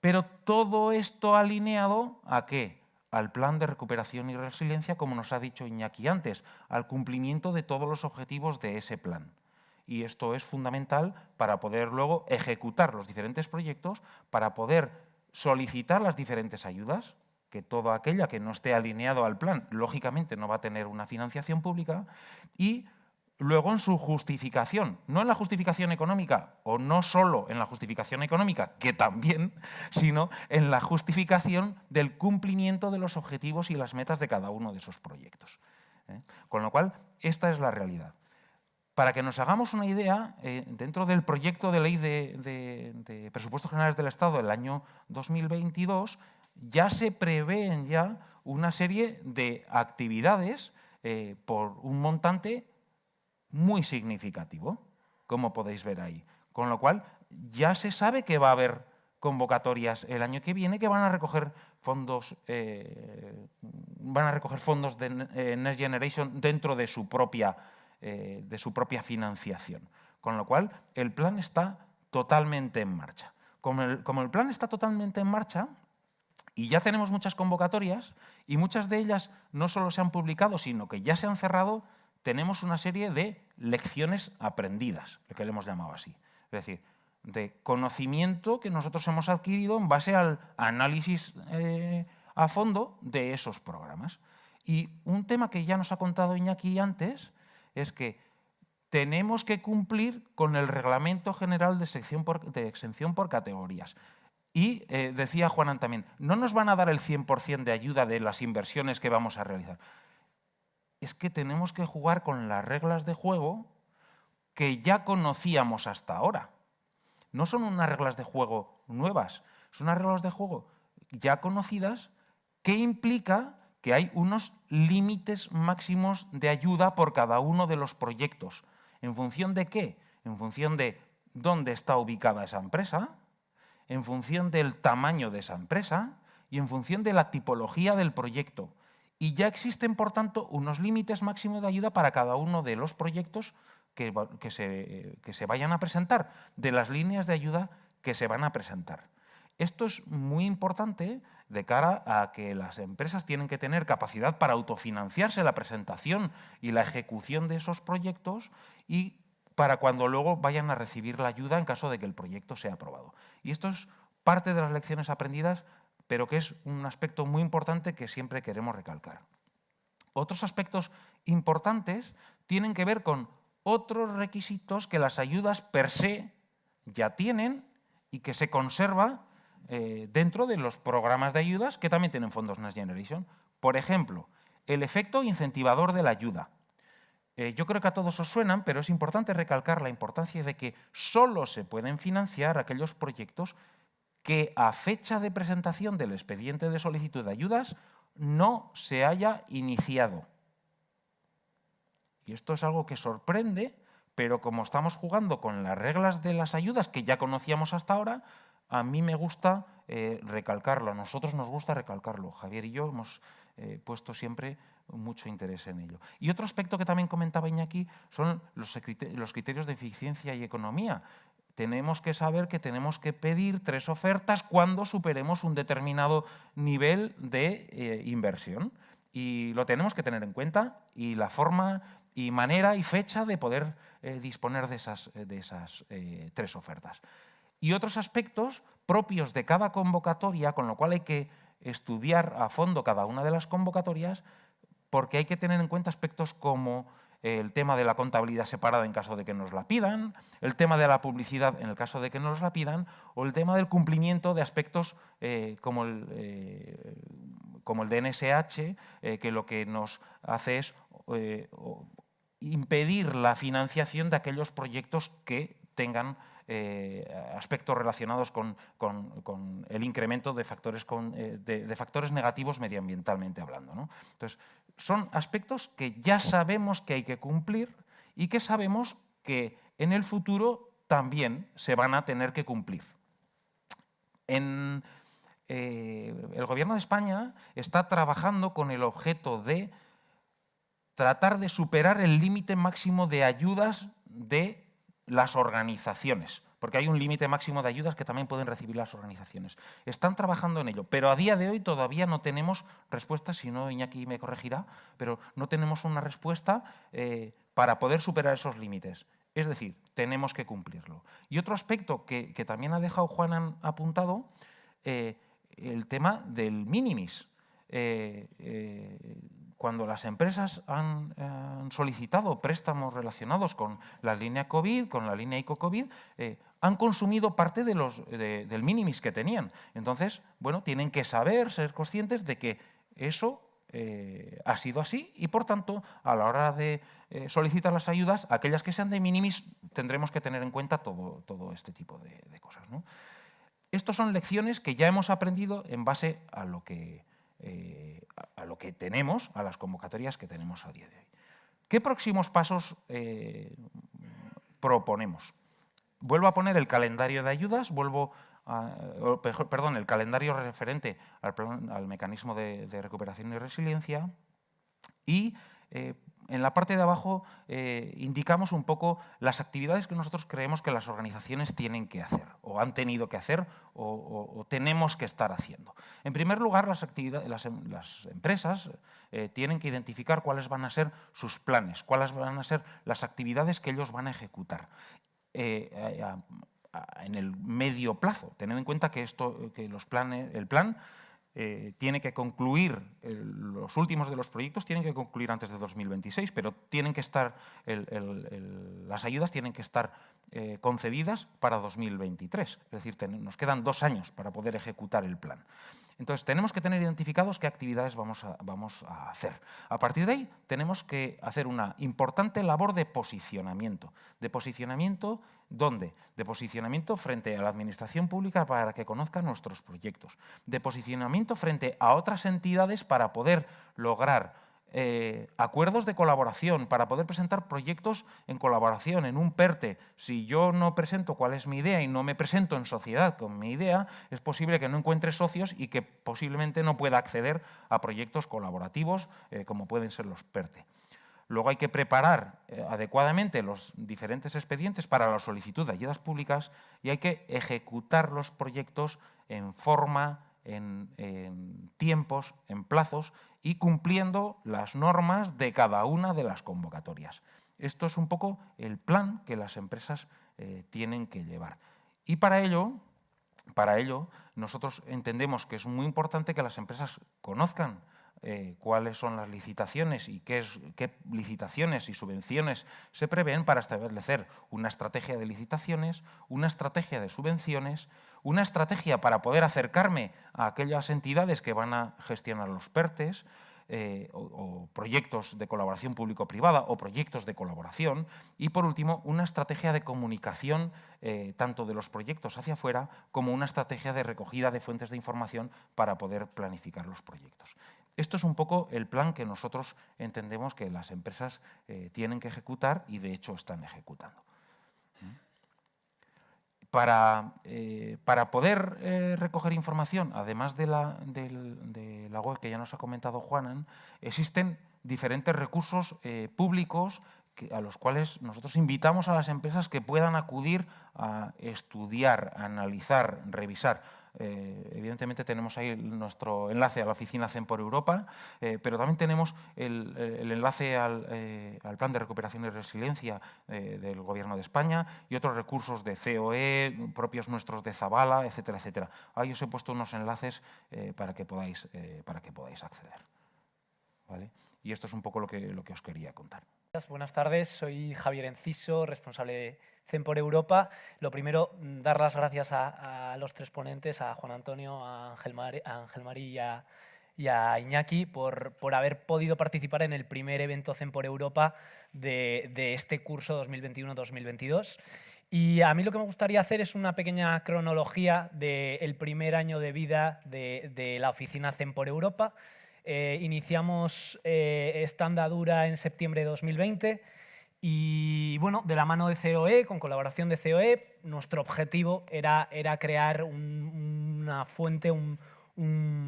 S4: Pero todo esto alineado ¿a qué? Al plan de recuperación y resiliencia, como nos ha dicho Iñaki antes, al cumplimiento de todos los objetivos de ese plan. Y esto es fundamental para poder luego ejecutar los diferentes proyectos, para poder solicitar las diferentes ayudas, que toda aquella que no esté alineado al plan, lógicamente no va a tener una financiación pública, y luego en su justificación, no en la justificación económica, o no solo en la justificación económica, que también, sino en la justificación del cumplimiento de los objetivos y las metas de cada uno de esos proyectos. Con lo cual, esta es la realidad. Para que nos hagamos una idea, dentro del proyecto de ley de presupuestos generales del Estado del año 2022, ya se prevén ya una serie de actividades por un montante muy significativo, como podéis ver ahí. Con lo cual, ya se sabe que va a haber convocatorias el año que viene que van a recoger fondos, de Next Generation dentro de su propia financiación. Con lo cual, el plan está totalmente en marcha. Como el plan está totalmente en marcha, y ya tenemos muchas convocatorias, y muchas de ellas no solo se han publicado, sino que ya se han cerrado, tenemos una serie de lecciones aprendidas, lo que le hemos llamado así. Es decir, de conocimiento que nosotros hemos adquirido en base al análisis a fondo de esos programas. Y un tema que ya nos ha contado Iñaki antes es que tenemos que cumplir con el Reglamento General de Exención por Categorías. Y decía Juanan también, no nos van a dar el 100% de ayuda de las inversiones que vamos a realizar. Es que tenemos que jugar con las reglas de juego que ya conocíamos hasta ahora. No son unas reglas de juego nuevas, son unas reglas de juego ya conocidas que implica que hay unos límites máximos de ayuda por cada uno de los proyectos. ¿En función de qué? En función de dónde está ubicada esa empresa, en función del tamaño de esa empresa y en función de la tipología del proyecto. Y ya existen, por tanto, unos límites máximos de ayuda para cada uno de los proyectos que se vayan a presentar, de las líneas de ayuda que se van a presentar. Esto es muy importante de cara a que las empresas tienen que tener capacidad para autofinanciarse la presentación y la ejecución de esos proyectos y para cuando luego vayan a recibir la ayuda en caso de que el proyecto sea aprobado. Y esto es parte de las lecciones aprendidas, pero que es un aspecto muy importante que siempre queremos recalcar. Otros aspectos importantes tienen que ver con otros requisitos que las ayudas per se ya tienen y que se conserva dentro de los programas de ayudas que también tienen fondos Next Generation. Por ejemplo, el efecto incentivador de la ayuda. Yo creo que a todos os suenan, pero es importante recalcar la importancia de que solo se pueden financiar aquellos proyectos que a fecha de presentación del expediente de solicitud de ayudas no se haya iniciado. Y esto es algo que sorprende, pero como estamos jugando con las reglas de las ayudas que ya conocíamos hasta ahora, a mí me gusta recalcarlo, a nosotros nos gusta recalcarlo. Javier y yo hemos puesto siempre mucho interés en ello. Y otro aspecto que también comentaba Iñaki son los criterios de eficiencia y economía. Tenemos que saber que tenemos que pedir 3 ofertas cuando superemos un determinado nivel de inversión. Y lo tenemos que tener en cuenta, y la forma y manera y fecha de poder disponer de esas 3 ofertas. Y otros aspectos propios de cada convocatoria, con lo cual hay que estudiar a fondo cada una de las convocatorias, porque hay que tener en cuenta aspectos como el tema de la contabilidad separada en caso de que nos la pidan, el tema de la publicidad en el caso de que nos la pidan, o el tema del cumplimiento de aspectos como el DNSH, que lo que nos hace es impedir la financiación de aquellos proyectos que tengan aspectos relacionados con el incremento de factores negativos medioambientalmente hablando, ¿no? Entonces, son aspectos que ya sabemos que hay que cumplir y que sabemos que en el futuro también se van a tener que cumplir. El Gobierno de España está trabajando con el objeto de tratar de superar el límite máximo de ayudas de las organizaciones, porque hay un límite máximo de ayudas que también pueden recibir las organizaciones. Están trabajando en ello, pero a día de hoy todavía no tenemos respuesta, si no Iñaki me corregirá, pero no tenemos una respuesta para poder superar esos límites. Es decir, tenemos que cumplirlo. Y otro aspecto que también ha dejado Juan apuntado, el tema del minimis. Cuando las empresas han solicitado préstamos relacionados con la línea COVID, con la línea ICO-COVID, han consumido parte del minimis que tenían. Entonces, bueno, tienen que saber, ser conscientes de que eso ha sido así y, por tanto, a la hora de solicitar las ayudas, aquellas que sean de minimis, tendremos que tener en cuenta todo este tipo de cosas, ¿no? Estas son lecciones que ya hemos aprendido en base a lo que tenemos, a las convocatorias que tenemos a día de hoy. ¿Qué próximos pasos proponemos? Vuelvo a poner el calendario de ayudas, el calendario referente al mecanismo de recuperación y resiliencia, y en la parte de abajo indicamos un poco las actividades que nosotros creemos que las organizaciones tienen que hacer, o han tenido que hacer, o tenemos que estar haciendo. En primer lugar, las empresas tienen que identificar cuáles van a ser sus planes, cuáles van a ser las actividades que ellos van a ejecutar en el medio plazo, teniendo en cuenta que el plan tiene que concluir, los últimos de los proyectos tienen que concluir antes de 2026, pero tienen que estar, las ayudas tienen que estar concedidas para 2023. Es decir, nos quedan 2 años para poder ejecutar el plan. Entonces, tenemos que tener identificados qué actividades vamos a hacer. A partir de ahí, tenemos que hacer una importante labor de posicionamiento. ¿De posicionamiento dónde? De posicionamiento frente a la administración pública para que conozca nuestros proyectos. De posicionamiento frente a otras entidades para poder lograr acuerdos de colaboración, para poder presentar proyectos en colaboración, en un PERTE. Si yo no presento cuál es mi idea y no me presento en sociedad con mi idea, es posible que no encuentre socios y que posiblemente no pueda acceder a proyectos colaborativos como pueden ser los PERTE. Luego hay que preparar adecuadamente los diferentes expedientes para la solicitud de ayudas públicas y hay que ejecutar los proyectos en forma, en tiempos, en plazos y cumpliendo las normas de cada una de las convocatorias. Esto es un poco el plan que las empresas tienen que llevar. Y para ello, nosotros entendemos que es muy importante que las empresas conozcan cuáles son las licitaciones y qué licitaciones y subvenciones se prevén para establecer una estrategia de licitaciones, una estrategia de subvenciones, una estrategia para poder acercarme a aquellas entidades que van a gestionar los PERTES o proyectos de colaboración público-privada o proyectos de colaboración y, por último, una estrategia de comunicación tanto de los proyectos hacia afuera como una estrategia de recogida de fuentes de información para poder planificar los proyectos. Esto es un poco el plan que nosotros entendemos que las empresas tienen que ejecutar y de hecho están ejecutando. Para poder recoger información, además de la web que ya nos ha comentado Juanan, existen diferentes recursos públicos a los cuales nosotros invitamos a las empresas que puedan acudir a estudiar, a analizar, revisar. Evidentemente tenemos ahí nuestro enlace a la oficina CEM por Europa, pero también tenemos el enlace al Plan de Recuperación y Resiliencia del Gobierno de España y otros recursos de COE, propios nuestros de Zabala, etcétera, etcétera. Ahí os he puesto unos enlaces para que podáis acceder. ¿Vale? Y esto es un poco lo que os quería contar.
S5: Buenas tardes, soy Javier Enciso, responsable de CEM por Europa. Lo primero, dar las gracias a los tres ponentes, a Juan Antonio, a Ángel Mari y a Iñaki por haber podido participar en el primer evento CEM por Europa de este curso 2021-2022. Y a mí lo que me gustaría hacer es una pequeña cronología del primer año de vida de la oficina CEM por Europa. Iniciamos esta andadura en septiembre de 2020 y, bueno, de la mano de COE, con colaboración de COE, nuestro objetivo era crear una fuente, un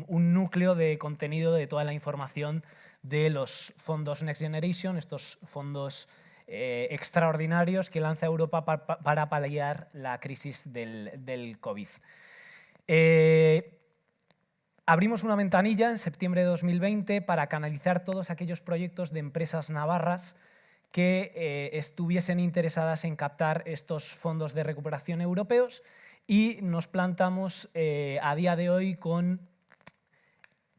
S5: núcleo de contenido de toda la información de los fondos Next Generation, estos fondos extraordinarios que lanza Europa para paliar la crisis del COVID. Abrimos una ventanilla en septiembre de 2020 para canalizar todos aquellos proyectos de empresas navarras que estuviesen interesadas en captar estos fondos de recuperación europeos y nos plantamos a día de hoy con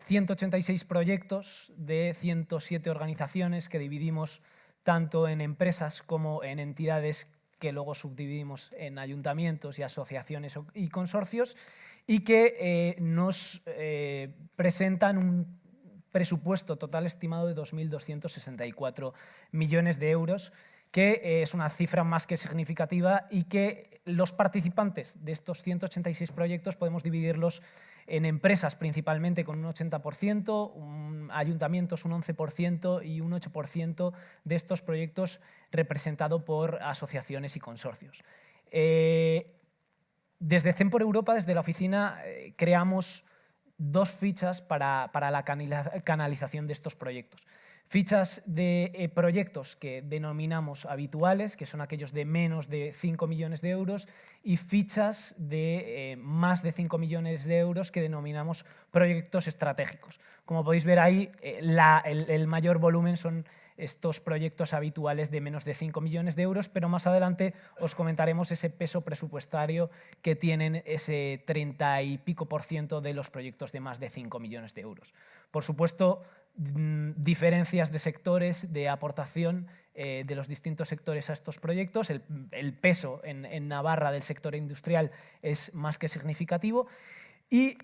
S5: 186 proyectos de 107 organizaciones que dividimos tanto en empresas como en entidades que luego subdividimos en ayuntamientos y asociaciones y consorcios y que nos presentan un presupuesto total estimado de 2.264 millones de euros, que es una cifra más que significativa y que los participantes de estos 186 proyectos podemos dividirlos en empresas principalmente con un 80%, ayuntamientos un 11% y un 8% de estos proyectos representado por asociaciones y consorcios. Desde CEM por Europa, desde la oficina, creamos dos fichas para la canalización de estos proyectos. Fichas de proyectos que denominamos habituales, que son aquellos de menos de 5 millones de euros, y fichas de más de 5 millones de euros que denominamos proyectos estratégicos. Como podéis ver ahí, el mayor volumen son estos proyectos habituales de menos de 5 millones de euros, pero más adelante os comentaremos ese peso presupuestario que tienen ese 30 y pico % de los proyectos de más de 5 millones de euros. Por supuesto, diferencias de sectores, de aportación de los distintos sectores a estos proyectos. El peso en Navarra del sector industrial es más que significativo y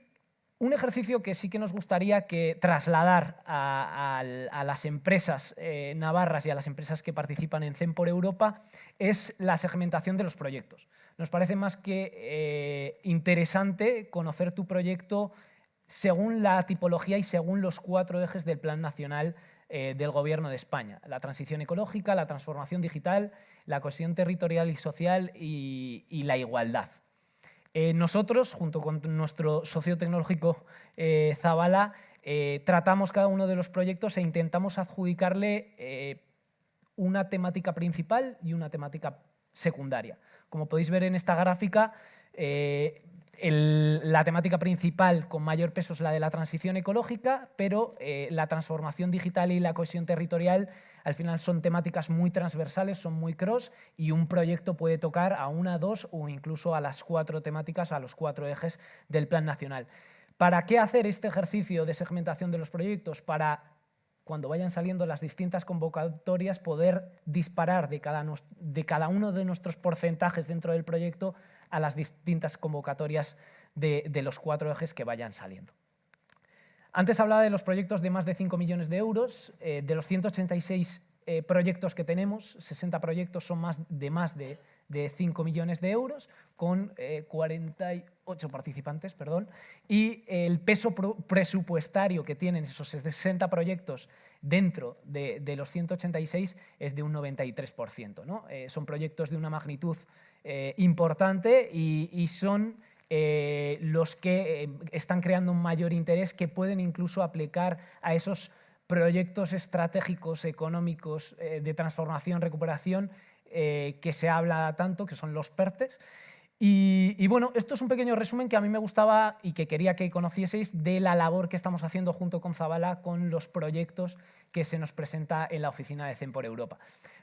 S5: un ejercicio que sí que nos gustaría trasladar a las empresas navarras y a las empresas que participan en CEM por Europa es la segmentación de los proyectos. Nos parece más que interesante conocer tu proyecto según la tipología y según los 4 ejes del Plan Nacional del Gobierno de España: la transición ecológica, la transformación digital, la cohesión territorial y social y la igualdad. Nosotros, junto con nuestro socio tecnológico Zabala, tratamos cada uno de los proyectos e intentamos adjudicarle una temática principal y una temática secundaria. Como podéis ver en esta gráfica, la temática principal con mayor peso es la de la transición ecológica, pero la transformación digital y la cohesión territorial al final son temáticas muy transversales, son muy cross, y un proyecto puede tocar a una, 2 o incluso a las 4 temáticas, a los 4 ejes del Plan Nacional. ¿Para qué hacer este ejercicio de segmentación de los proyectos? Para, cuando vayan saliendo las distintas convocatorias, poder disparar de cada uno de nuestros porcentajes dentro del proyecto a las distintas convocatorias de los 4 ejes que vayan saliendo. Antes hablaba de los proyectos de más de 5 millones de euros. De los 186 proyectos que tenemos, 60 proyectos, son más de 5 millones de euros, con 48 participantes, perdón, y el peso presupuestario que tienen esos 60 proyectos dentro de los 186 es de un 93%, ¿no? Son proyectos de una magnitud importante y son los que están creando un mayor interés, que pueden incluso aplicar a esos proyectos estratégicos económicos de transformación, recuperación, que se habla tanto, que son los PERTEs. Y bueno, esto es un pequeño resumen que a mí me gustaba y que quería que conocieseis de la labor que estamos haciendo junto con Zabala con los proyectos que se nos presenta en la oficina de CEM por Europa.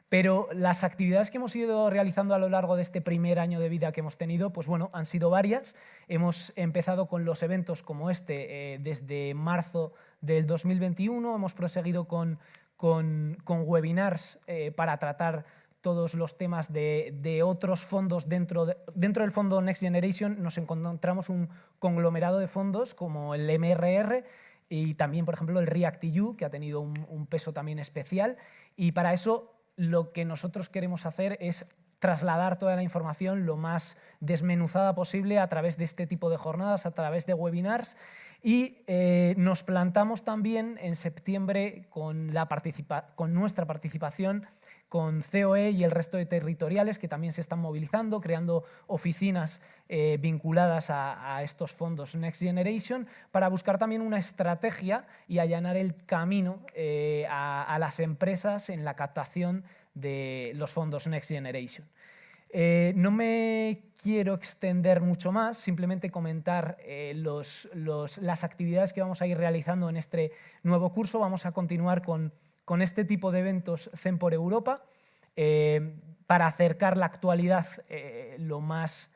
S5: Pero las actividades que hemos ido realizando a lo largo de este primer año de vida que hemos tenido, pues bueno, han sido varias. Hemos empezado con los eventos como este desde marzo del 2021, hemos proseguido con webinars para tratar todos los temas de otros fondos. Dentro del fondo Next Generation nos encontramos un conglomerado de fondos como el MRR y también, por ejemplo, el REACT-EU, que ha tenido un peso también especial. Y para eso lo que nosotros queremos hacer es trasladar toda la información lo más desmenuzada posible a través de este tipo de jornadas, a través de webinars. Y nos plantamos también en septiembre con nuestra participación con COE y el resto de territoriales que también se están movilizando, creando oficinas vinculadas a estos fondos Next Generation, para buscar también una estrategia y allanar el camino a las empresas en la captación de los fondos Next Generation. No me quiero extender mucho más, simplemente comentar las actividades que vamos a ir realizando en este nuevo curso. Vamos a continuar con este tipo de eventos CEM por Europa, para acercar la actualidad lo más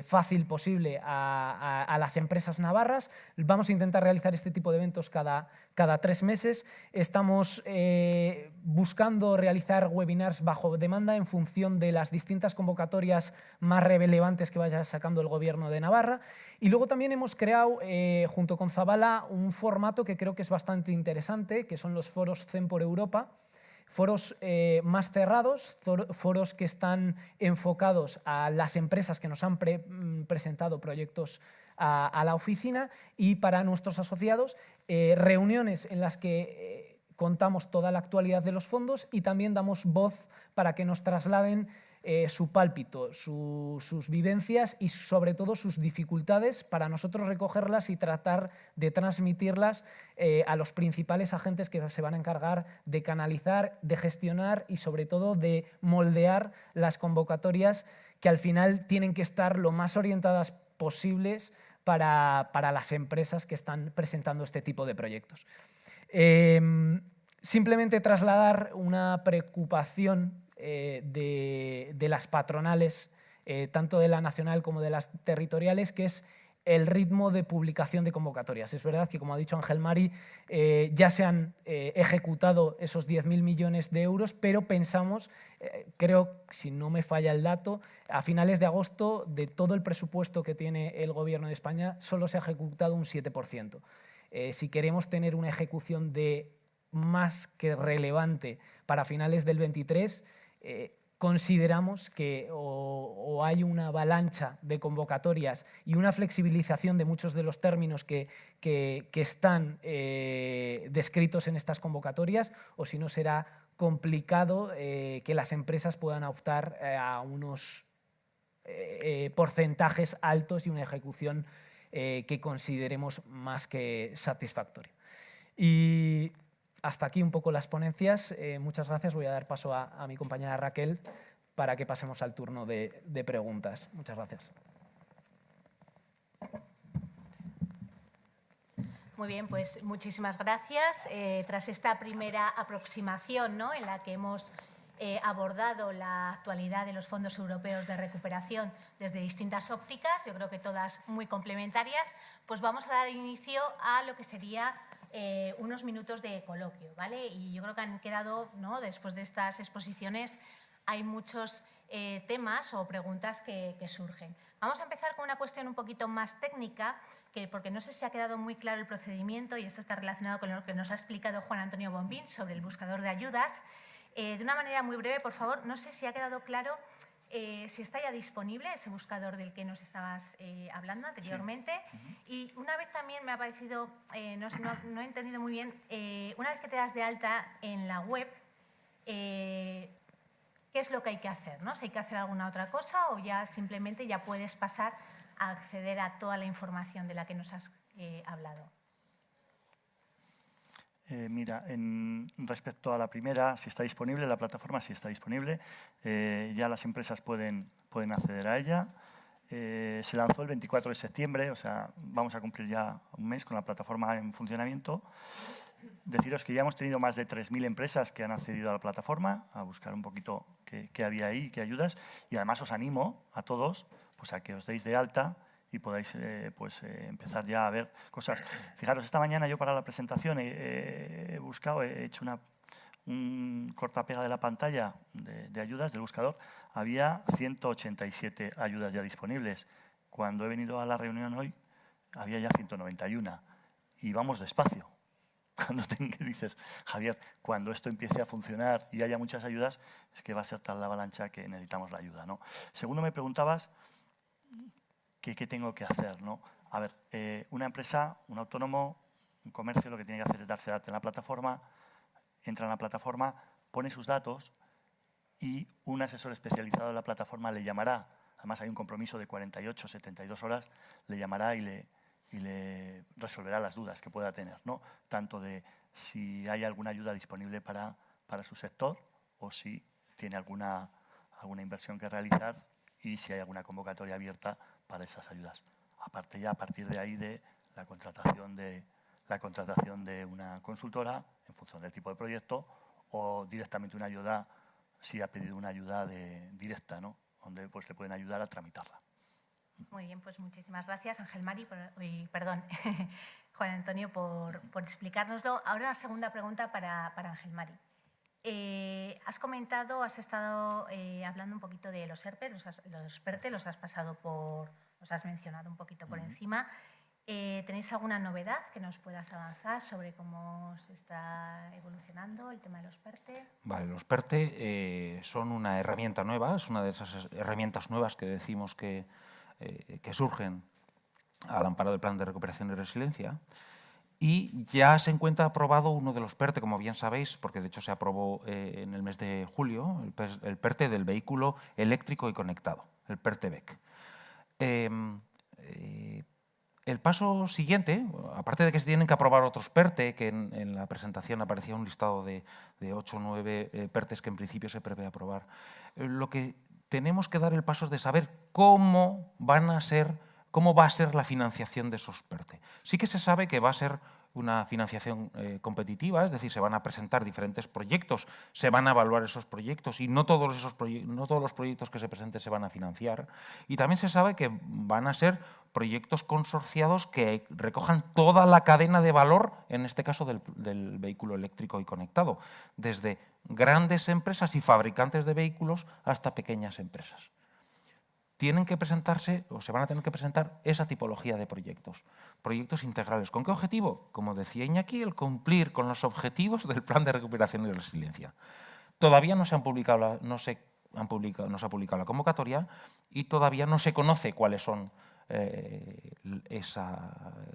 S5: fácil posible a las empresas navarras. Vamos a intentar realizar este tipo de eventos cada 3 meses. Estamos buscando realizar webinars bajo demanda en función de las distintas convocatorias más relevantes que vaya sacando el Gobierno de Navarra. Y luego también hemos creado, junto con Zabala, un formato que creo que es bastante interesante, que son los foros CEM por Europa. Foros más cerrados, foros que están enfocados a las empresas que nos han presentado proyectos a la oficina, y para nuestros asociados, reuniones en las que contamos toda la actualidad de los fondos y también damos voz para que nos trasladen su pálpito, sus vivencias y sobre todo sus dificultades, para nosotros recogerlas y tratar de transmitirlas a los principales agentes que se van a encargar de canalizar, de gestionar y sobre todo de moldear las convocatorias, que al final tienen que estar lo más orientadas posibles para las empresas que están presentando este tipo de proyectos. Simplemente trasladar una preocupación de las patronales, tanto de la nacional como de las territoriales, que es el ritmo de publicación de convocatorias. Es verdad que, como ha dicho Ángel Mari, ya se han ejecutado esos 10.000 millones de euros, pero pensamos, creo, si no me falla el dato, a finales de agosto, de todo el presupuesto que tiene el Gobierno de España, solo se ha ejecutado un 7%. Si queremos tener una ejecución más que relevante para finales del 23, consideramos que o hay una avalancha de convocatorias y una flexibilización de muchos de los términos que están descritos en estas convocatorias, o si no será complicado que las empresas puedan optar a unos porcentajes altos y una ejecución que consideremos más que satisfactoria. Y hasta aquí un poco las ponencias. Muchas gracias. Voy a dar paso a mi compañera Raquel para que pasemos al turno de preguntas. Muchas gracias.
S6: Muy bien, pues muchísimas gracias. Tras esta primera aproximación, ¿no?, en la que hemos abordado la actualidad de los fondos europeos de recuperación desde distintas ópticas, yo creo que todas muy complementarias, pues vamos a dar inicio a lo que sería unos minutos de coloquio, ¿vale? Y yo creo que han quedado, ¿no?, después de estas exposiciones, hay muchos temas o preguntas que surgen. Vamos a empezar con una cuestión un poquito más técnica, porque no sé si ha quedado muy claro el procedimiento, y esto está relacionado con lo que nos ha explicado Juan Antonio Bombín sobre el buscador de ayudas. De una manera muy breve, por favor, no sé si ha quedado claro si está ya disponible ese buscador del que nos estabas hablando anteriormente. Sí. Y una vez también me ha parecido, no he entendido muy bien, una vez que te das de alta en la web, ¿qué es lo que hay que hacer? ¿No? Si hay que hacer alguna otra cosa o ya simplemente ya puedes pasar a acceder a toda la información de la que nos has hablado.
S3: Mira, respecto a la primera, si está disponible, la plataforma sí está disponible, ya las empresas pueden acceder a ella. Se lanzó el 24 de septiembre, o sea, vamos a cumplir ya un mes con la plataforma en funcionamiento. Deciros que ya hemos tenido más de 3.000 empresas que han accedido a la plataforma, a buscar un poquito qué había ahí, qué ayudas, y además os animo a todos pues, a que os deis de alta y podáis empezar ya a ver cosas. Fijaros, esta mañana yo para la presentación he buscado, he hecho un cortapega de la pantalla de ayudas del buscador. Había 187 ayudas ya disponibles. Cuando he venido a la reunión hoy, había ya 191. Y vamos despacio. Cuando dices, Javier, cuando esto empiece a funcionar y haya muchas ayudas, es que va a ser tal la avalancha que necesitamos la ayuda, ¿no? Segundo, me preguntabas ¿qué tengo que hacer, ¿no? A ver, una empresa, un autónomo, un comercio, lo que tiene que hacer es darse de alta en la plataforma, entra en la plataforma, pone sus datos y un asesor especializado de la plataforma le llamará. Además, hay un compromiso de 48, 72 horas, le llamará y le resolverá las dudas que pueda tener, ¿no? Tanto de si hay alguna ayuda disponible para su sector o si tiene alguna inversión que realizar y si hay alguna convocatoria abierta para esas ayudas. Aparte ya, a partir de ahí, de la contratación de una consultora en función del tipo de proyecto o directamente una ayuda, si ha pedido una ayuda directa, ¿no? Donde pues, le pueden ayudar a tramitarla.
S6: Muy bien, pues muchísimas gracias, Juan Antonio, por explicárnoslo. Ahora la segunda pregunta para Ángel Mari. Has comentado, has estado hablando un poquito de los ERPE, los has mencionado un poquito por encima. ¿Tenéis alguna novedad que nos puedas avanzar sobre cómo se está evolucionando el tema de los PERTE?
S4: Vale, los PERTE son una herramienta nueva, es una de esas herramientas nuevas que decimos que surgen al amparo del Plan de Recuperación y Resiliencia. Y ya se encuentra aprobado uno de los PERTE, como bien sabéis, porque de hecho se aprobó en el mes de julio, el PERTE del vehículo eléctrico y conectado, el PERTE-BEC. El paso siguiente, aparte de que se tienen que aprobar otros PERTE, que en la presentación aparecía un listado de 8 o 9 PERTEs que en principio se prevé aprobar, lo que tenemos que dar el paso es de saber cómo va a ser la financiación de esos PERTE. Sí que se sabe que va a ser una financiación competitiva, es decir, se van a presentar diferentes proyectos, se van a evaluar esos proyectos y no todos los proyectos que se presenten se van a financiar. Y también se sabe que van a ser proyectos consorciados que recojan toda la cadena de valor, en este caso del vehículo eléctrico y conectado, desde grandes empresas y fabricantes de vehículos hasta pequeñas empresas. Tienen que presentarse, o se van a tener que presentar, esa tipología de proyectos integrales. ¿Con qué objetivo? Como decía Iñaki, el cumplir con los objetivos del Plan de Recuperación y Resiliencia. Todavía no se ha publicado la convocatoria y todavía no se conoce cuáles son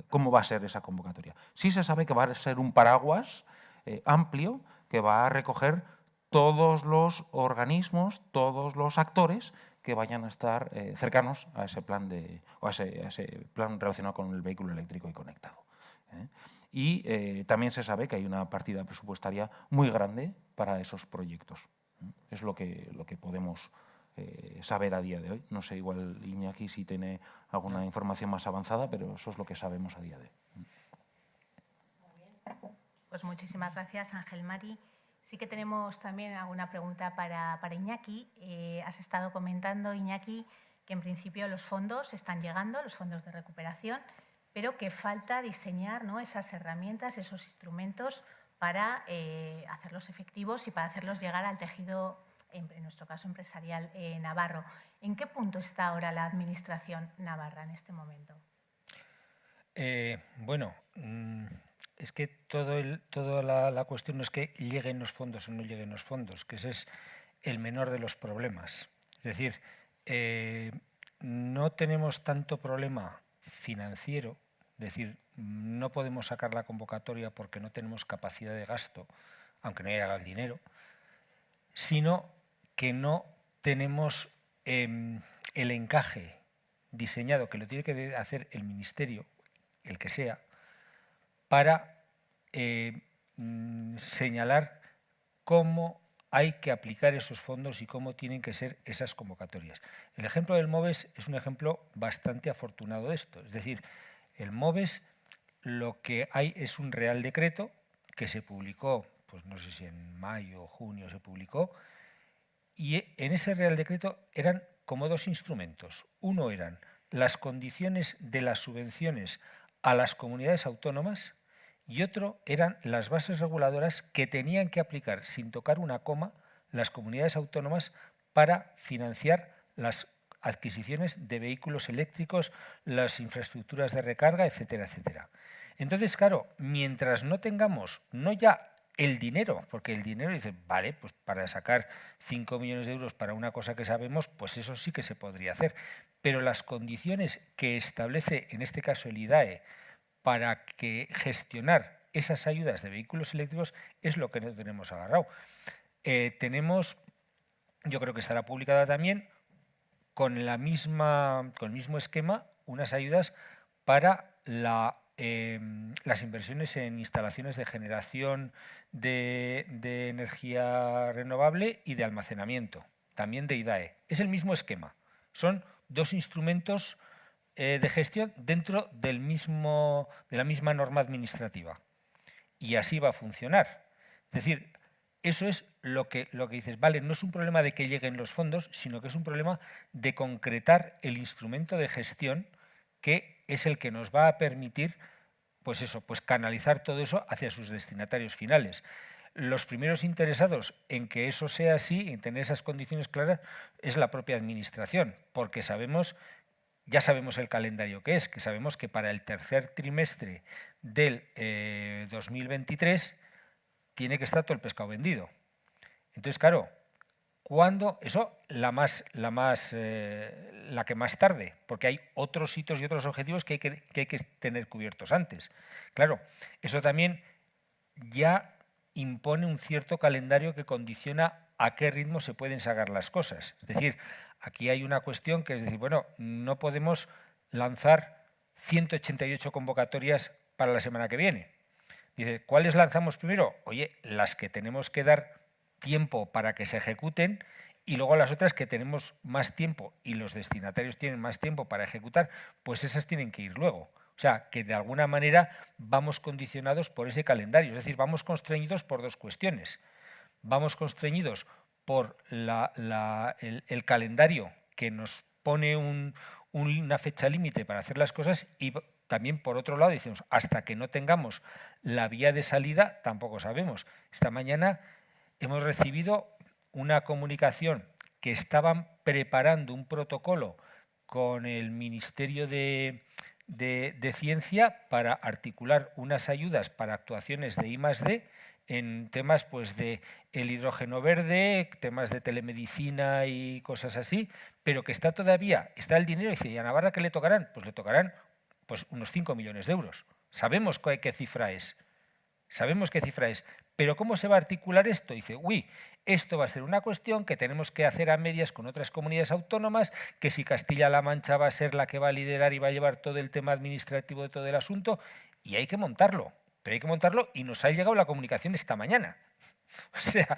S4: cómo va a ser esa convocatoria. Sí se sabe que va a ser un paraguas amplio que va a recoger todos los organismos, todos los actores que vayan a estar cercanos a ese plan a ese plan relacionado con el vehículo eléctrico y conectado. Y también se sabe que hay una partida presupuestaria muy grande para esos proyectos. Es lo que podemos saber a día de hoy. No sé, igual Iñaki si tiene alguna información más avanzada, pero eso es lo que sabemos a día de hoy.
S6: Muy bien. Pues muchísimas gracias, Ángel Mari. Sí que tenemos también alguna pregunta para Iñaki. Has estado comentando, Iñaki, que en principio los fondos están llegando, los fondos de recuperación, pero que falta diseñar, ¿no?, esas herramientas, esos instrumentos para hacerlos efectivos y para hacerlos llegar al tejido en nuestro caso empresarial navarro. ¿En qué punto está ahora la Administración navarra en este momento?
S2: Bueno, es que toda la cuestión no es que lleguen los fondos o no lleguen los fondos, que ese es el menor de los problemas. Es decir, no tenemos tanto problema financiero, es decir, no podemos sacar la convocatoria porque no tenemos capacidad de gasto, aunque no haya el dinero, sino que no tenemos el encaje diseñado, que lo tiene que hacer el Ministerio, el que sea, para señalar cómo hay que aplicar esos fondos y cómo tienen que ser esas convocatorias. El ejemplo del MOVES es un ejemplo bastante afortunado de esto. Es decir, el MOVES lo que hay es un Real Decreto que se publicó, pues no sé si en mayo o junio se publicó, y en ese Real Decreto eran como dos instrumentos. Uno eran las condiciones de las subvenciones a las comunidades autónomas y otro eran las bases reguladoras que tenían que aplicar sin tocar una coma las comunidades autónomas para financiar las adquisiciones de vehículos eléctricos, las infraestructuras de recarga, etcétera, etcétera. Entonces, claro, mientras no tengamos, no ya el dinero, porque el dinero dice, vale, pues para sacar 5 millones de euros para una cosa que sabemos, pues eso sí que se podría hacer. Pero las condiciones que establece, en este caso el IDAE, para que gestionar esas ayudas de vehículos eléctricos es lo que no tenemos agarrado. Tenemos, yo creo que estará publicada también, con el mismo esquema, unas ayudas para las inversiones en instalaciones de generación de energía renovable y de almacenamiento, también de IDAE. Es el mismo esquema. Son dos instrumentos de gestión dentro de la misma norma administrativa. Y así va a funcionar. Es decir, eso es lo que dices, vale, no es un problema de que lleguen los fondos, sino que es un problema de concretar el instrumento de gestión que es el que nos va a permitir pues canalizar todo eso hacia sus destinatarios finales. Los primeros interesados en que eso sea así, en tener esas condiciones claras, es la propia Administración, porque ya sabemos el calendario que sabemos que para el tercer trimestre del 2023 tiene que estar todo el pescado vendido. Entonces, claro, ¿cuándo? Eso la que más tarde, porque hay otros hitos y otros objetivos que hay que tener cubiertos antes. Claro, eso también ya impone un cierto calendario que condiciona a qué ritmo se pueden sacar las cosas. Es decir, aquí hay una cuestión que es decir, bueno, no podemos lanzar 188 convocatorias para la semana que viene. Dice, ¿cuáles lanzamos primero? Oye, las que tenemos que dar tiempo para que se ejecuten y luego las otras que tenemos más tiempo y los destinatarios tienen más tiempo para ejecutar, pues esas tienen que ir luego. O sea, que de alguna manera vamos condicionados por ese calendario. Es decir, vamos constreñidos por dos cuestiones. Vamos constreñidos por el calendario que nos pone una fecha límite para hacer las cosas y también, por otro lado, decimos, hasta que no tengamos la vía de salida, tampoco sabemos. Esta mañana hemos recibido una comunicación que estaban preparando un protocolo con el Ministerio de Ciencia para articular unas ayudas para actuaciones de I+D en temas pues de el hidrógeno verde, temas de telemedicina y cosas así, pero que está el dinero y dice, ¿y a Navarra qué le tocarán? Pues le tocarán pues unos 5 millones de euros. Sabemos qué cifra es. Pero ¿cómo se va a articular esto? Dice, esto va a ser una cuestión que tenemos que hacer a medias con otras comunidades autónomas, que si Castilla-La Mancha va a ser la que va a liderar y va a llevar todo el tema administrativo de todo el asunto, y hay que montarlo. Pero hay que montarlo y nos ha llegado la comunicación esta mañana. O sea,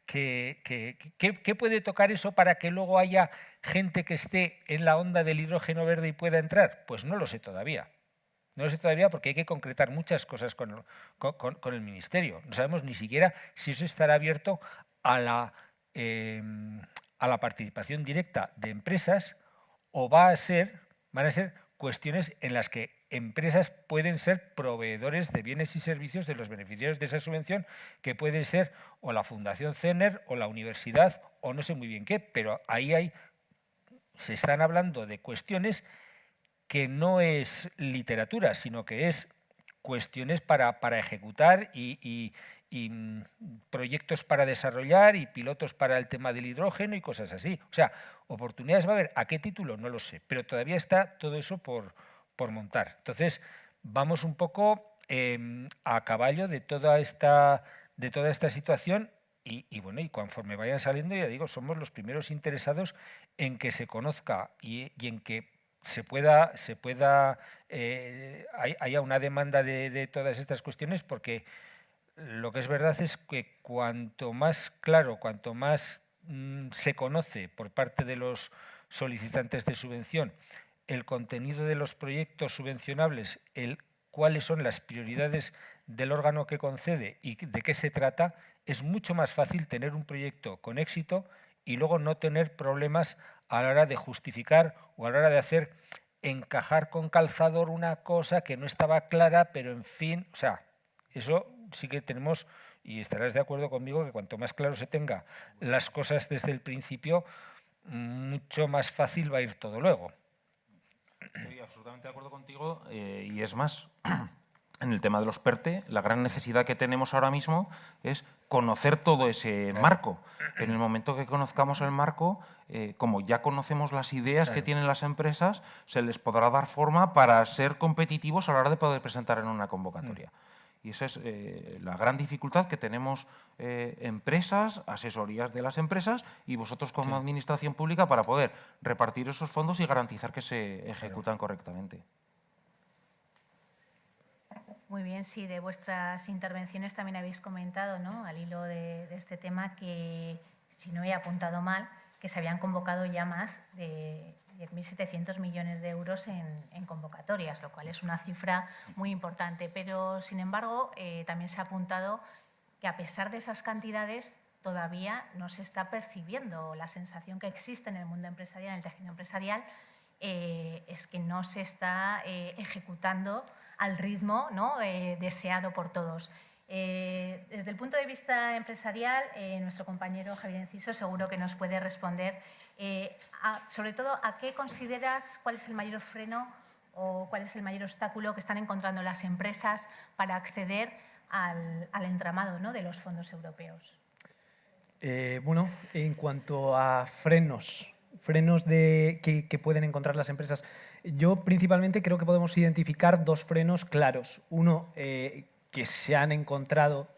S2: ¿qué puede tocar eso para que luego haya gente que esté en la onda del hidrógeno verde y pueda entrar? Pues no lo sé todavía. No lo sé todavía porque hay que concretar muchas cosas con el Ministerio. No sabemos ni siquiera si eso estará abierto a la participación directa de empresas o van a ser cuestiones en las que empresas pueden ser proveedores de bienes y servicios de los beneficiarios de esa subvención, que pueden ser o la Fundación CENER o la universidad o no sé muy bien qué, pero ahí se están hablando de cuestiones que no es literatura, sino que es cuestiones para ejecutar y proyectos para desarrollar y pilotos para el tema del hidrógeno y cosas así. O sea, oportunidades va a haber. ¿A qué título? No lo sé, pero todavía está todo eso por montar. Entonces, vamos un poco a caballo de toda esta situación y bueno, y conforme vayan saliendo, ya digo, somos los primeros interesados en que se conozca y en que haya una demanda de todas estas cuestiones, porque lo que es verdad es que cuanto más claro, cuanto más se conoce por parte de los solicitantes de subvención el contenido de los proyectos subvencionables, cuáles son las prioridades del órgano que concede y de qué se trata, es mucho más fácil tener un proyecto con éxito y luego no tener problemas a la hora de justificar o a la hora de hacer encajar con calzador una cosa que no estaba clara, pero en fin, o sea, eso sí que tenemos, y estarás de acuerdo conmigo, que cuanto más claro se tenga las cosas desde el principio, mucho más fácil va a ir todo luego.
S4: Estoy absolutamente de acuerdo contigo y es más, en el tema de los PERTE, la gran necesidad que tenemos ahora mismo es conocer todo ese marco. En el momento que conozcamos el marco, como ya conocemos las ideas que tienen las empresas, se les podrá dar forma para ser competitivos a la hora de poder presentar en una convocatoria. Y esa es la gran dificultad que tenemos empresas, asesorías de las empresas y vosotros como administración pública para poder repartir esos fondos y garantizar que se ejecutan correctamente.
S6: Muy bien, sí, de vuestras intervenciones también habéis comentado, ¿no?, al hilo de este tema, que, si no he apuntado mal, que se habían convocado ya más de 10.700 millones de euros en convocatorias, lo cual es una cifra muy importante. Pero, sin embargo, también se ha apuntado que a pesar de esas cantidades todavía no se está percibiendo. La sensación que existe en el mundo empresarial, en el tejido empresarial, es que no se está ejecutando al ritmo, ¿no?, deseado por todos. Desde el punto de vista empresarial, nuestro compañero Javier Enciso seguro que nos puede responder sobre todo a qué consideras, cuál es el mayor freno o cuál es el mayor obstáculo que están encontrando las empresas para acceder al entramado, ¿no?, de los fondos europeos.
S5: Bueno, en cuanto a frenos que pueden encontrar las empresas, yo principalmente creo que podemos identificar dos frenos claros. Uno, que se han encontrado,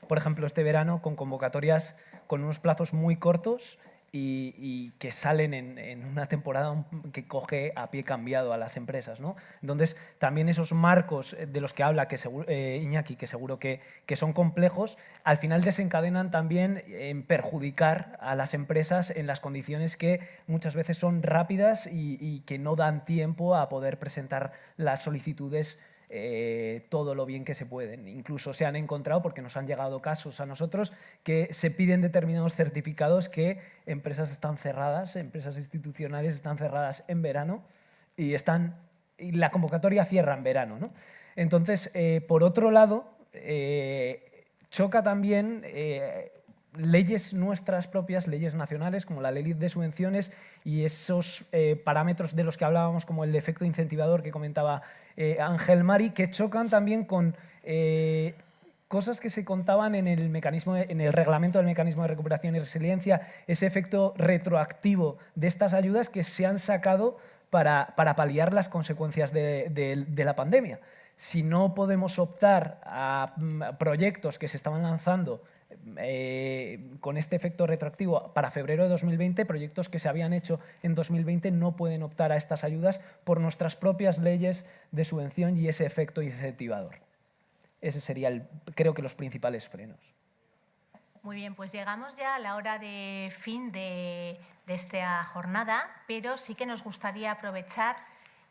S5: por ejemplo, este verano con convocatorias con unos plazos muy cortos y que salen en una temporada que coge a pie cambiado a las empresas, ¿no? Entonces, también esos marcos de los que habla Iñaki, que seguro que son complejos, al final desencadenan también en perjudicar a las empresas en las condiciones que muchas veces son rápidas y que no dan tiempo a poder presentar las solicitudes todo lo bien que se pueden. Incluso se han encontrado, porque nos han llegado casos a nosotros, que se piden determinados certificados que empresas están cerradas, empresas institucionales están cerradas en verano y la convocatoria cierra en verano, ¿no? Entonces, por otro lado, choca también leyes nuestras propias, leyes nacionales, como la Ley de Subvenciones y esos parámetros de los que hablábamos, como el efecto incentivador que comentaba Ángel Mari, que chocan también con cosas que se contaban en el reglamento del mecanismo de recuperación y resiliencia, ese efecto retroactivo de estas ayudas que se han sacado para paliar las consecuencias de la pandemia. Si no podemos optar a proyectos que se estaban lanzando con este efecto retroactivo para febrero de 2020, proyectos que se habían hecho en 2020 no pueden optar a estas ayudas por nuestras propias leyes de subvención y ese efecto incentivador. Ese sería, creo que, los principales frenos.
S6: Muy bien, pues llegamos ya a la hora de fin de esta jornada, pero sí que nos gustaría aprovechar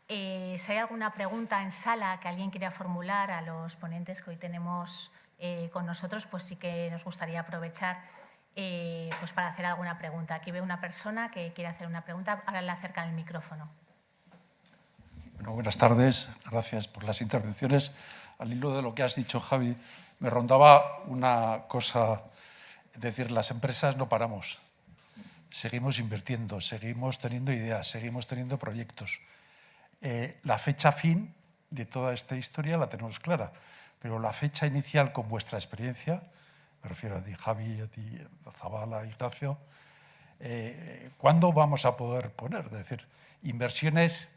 S6: si hay alguna pregunta en sala que alguien quiera formular a los ponentes que hoy tenemos con nosotros, pues sí que nos gustaría aprovechar pues para hacer alguna pregunta. Aquí veo una persona que quiere hacer una pregunta, ahora le acercan el micrófono.
S7: Bueno, buenas tardes, gracias por las intervenciones. Al hilo de lo que has dicho, Javi, me rondaba una cosa, es decir, las empresas no paramos, seguimos invirtiendo, seguimos teniendo ideas, seguimos teniendo proyectos. La fecha fin de toda esta historia la tenemos clara, pero la fecha inicial con vuestra experiencia, me refiero a ti, Javi, a ti, a Zabala, Ignacio, ¿cuándo vamos a poder poner? Es decir, inversiones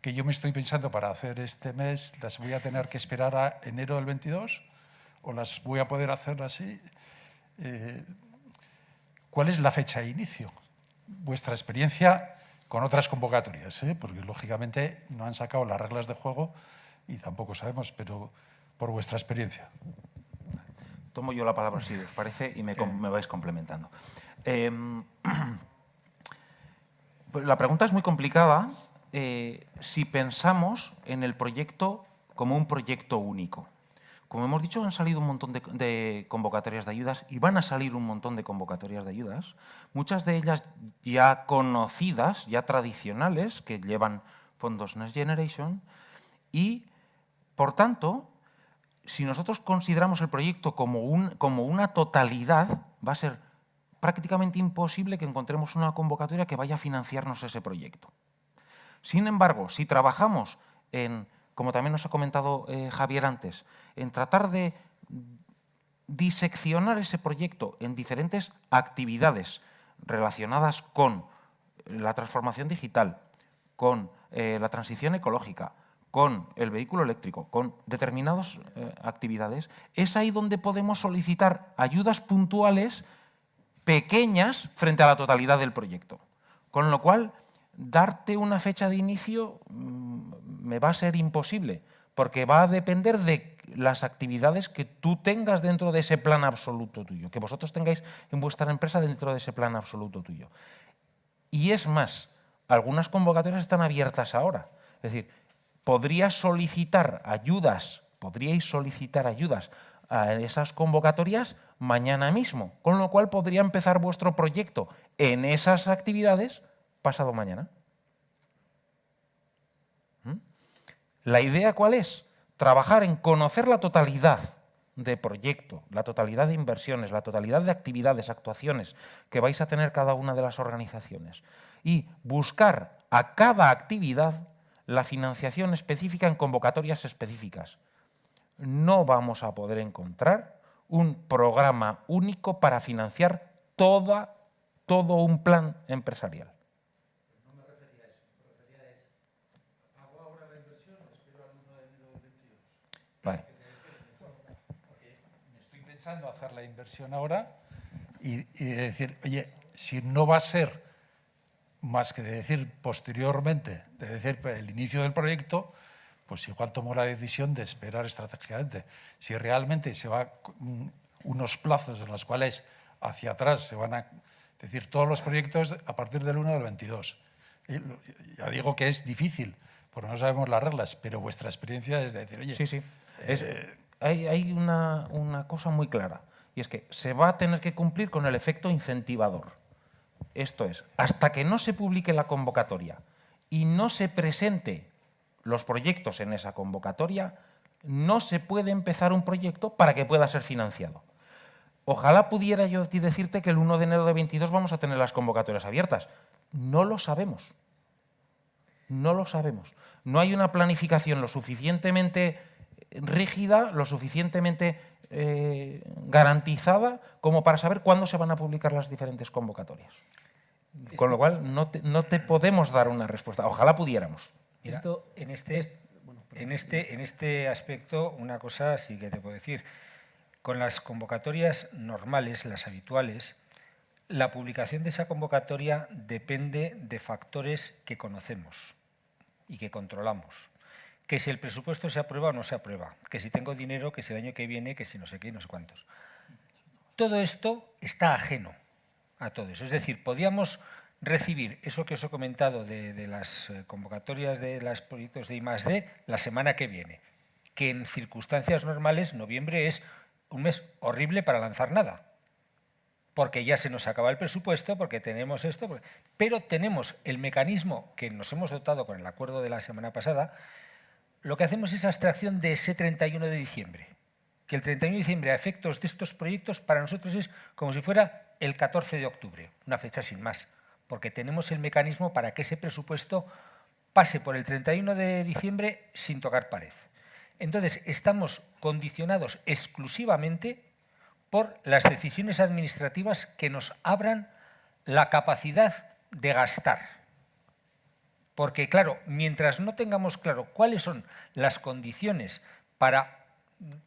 S7: que yo me estoy pensando para hacer este mes, ¿las voy a tener que esperar a enero del 22 o las voy a poder hacer así? ¿Cuál es la fecha de inicio? Vuestra experiencia con otras convocatorias, porque lógicamente no han sacado las reglas de juego y tampoco sabemos, pero por vuestra experiencia.
S4: Tomo yo la palabra si os parece y me vais complementando. La pregunta es muy complicada si pensamos en el proyecto como un proyecto único. Como hemos dicho, han salido un montón de convocatorias de ayudas y van a salir un montón de convocatorias de ayudas, muchas de ellas ya conocidas, ya tradicionales, que llevan fondos Next Generation y, por tanto, si nosotros consideramos el proyecto como una totalidad, va a ser prácticamente imposible que encontremos una convocatoria que vaya a financiarnos ese proyecto. Sin embargo, si trabajamos en, como también nos ha comentado Javier antes, en tratar de diseccionar ese proyecto en diferentes actividades relacionadas con la transformación digital, con la transición ecológica, con el vehículo eléctrico, con determinadas actividades, es ahí donde podemos solicitar ayudas puntuales pequeñas frente a la totalidad del proyecto. Con lo cual, darte una fecha de inicio me va a ser imposible, porque va a depender de las actividades que tú tengas dentro de ese plan absoluto tuyo, que vosotros tengáis en vuestra empresa dentro de ese plan absoluto tuyo. Y es más, algunas convocatorias están abiertas ahora. Es decir, podríais solicitar ayudas a esas convocatorias mañana mismo, con lo cual podría empezar vuestro proyecto en esas actividades pasado mañana. ¿La idea cuál es? Trabajar en conocer la totalidad de proyecto, la totalidad de inversiones, la totalidad de actividades, actuaciones que vais a tener cada una de las organizaciones y buscar a cada actividad la financiación específica en convocatorias específicas. No vamos a poder encontrar un programa único para financiar todo un plan empresarial.
S7: No me refería a eso, me refería a eso. ¿Hago ahora la inversión o espero al 1 de enero del 22?
S4: Vale.
S7: Porque me estoy pensando hacer la inversión ahora y decir, oye, si no va a ser más que de decir posteriormente, de decir el inicio del proyecto, pues igual tomo la decisión de esperar estratégicamente. Si realmente se va unos plazos en los cuales hacia atrás se van a decir todos los proyectos a partir del 1 del 22. Ya digo que es difícil, porque no sabemos las reglas, pero vuestra experiencia es de decir, oye...
S4: Sí. Hay una cosa muy clara, y es que se va a tener que cumplir con el efecto incentivador. Esto es, hasta que no se publique la convocatoria y no se presente los proyectos en esa convocatoria, no se puede empezar un proyecto para que pueda ser financiado. Ojalá pudiera yo decirte que el 1 de enero de 22 vamos a tener las convocatorias abiertas. No lo sabemos. No lo sabemos. No hay una planificación lo suficientemente rígida, lo suficientemente garantizada como para saber cuándo se van a publicar las diferentes convocatorias. Con lo cual, no te podemos dar una respuesta. Ojalá pudiéramos.
S2: Mira, en este aspecto, una cosa sí que te puedo decir. Con las convocatorias normales, las habituales, la publicación de esa convocatoria depende de factores que conocemos y que controlamos. Que si el presupuesto se aprueba o no se aprueba, que si tengo dinero, que si el año que viene, que si no sé qué, no sé cuántos. Todo esto está ajeno a todo eso. Es decir, podíamos recibir eso que os he comentado de las convocatorias de los proyectos de I+D la semana que viene, que en circunstancias normales noviembre es un mes horrible para lanzar nada. porque ya se nos acaba el presupuesto, porque tenemos esto, pero tenemos el mecanismo que nos hemos dotado con el acuerdo de la semana pasada. Lo que hacemos es abstracción de ese 31 de diciembre, que el 31 de diciembre a efectos de estos proyectos para nosotros es como si fuera el 14 de octubre, una fecha sin más, porque tenemos el mecanismo para que ese presupuesto pase por el 31 de diciembre sin tocar pared. Entonces, estamos condicionados exclusivamente por las decisiones administrativas que nos abran la capacidad de gastar. Porque, claro, mientras no tengamos claro cuáles son las condiciones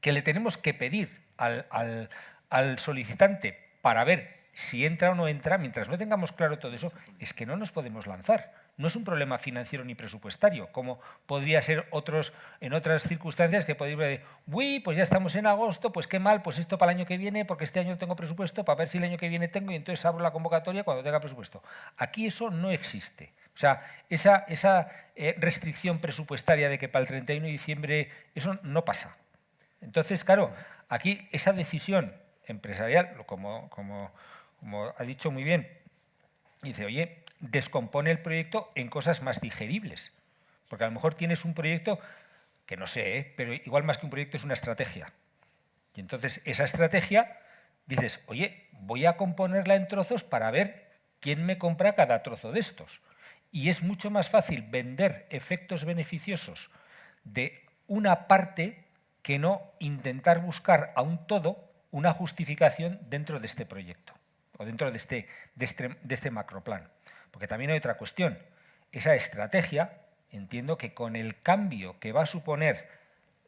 S2: que le tenemos que pedir al solicitante para ver si entra o no entra, mientras no tengamos claro todo eso, es que no nos podemos lanzar. No es un problema financiero ni presupuestario, como podría ser en otras circunstancias que podría decir, uy, pues ya estamos en agosto, pues qué mal, pues esto para el año que viene, porque este año no tengo presupuesto, para ver si el año que viene tengo y entonces abro la convocatoria cuando tenga presupuesto. Aquí eso no existe. O sea, esa restricción presupuestaria de que para el 31 de diciembre eso no pasa. Entonces, claro, aquí esa decisión empresarial, como ha dicho muy bien, dice, oye, descompone el proyecto en cosas más digeribles. Porque a lo mejor tienes un proyecto que no sé, pero igual más que un proyecto es una estrategia. Y entonces esa estrategia dices, oye, voy a componerla en trozos para ver quién me compra cada trozo de estos. Y es mucho más fácil vender efectos beneficiosos de una parte que no intentar buscar a un todo una justificación dentro de este proyecto o dentro de este macroplan. Porque también hay otra cuestión. Esa estrategia, entiendo que con el cambio que va a suponer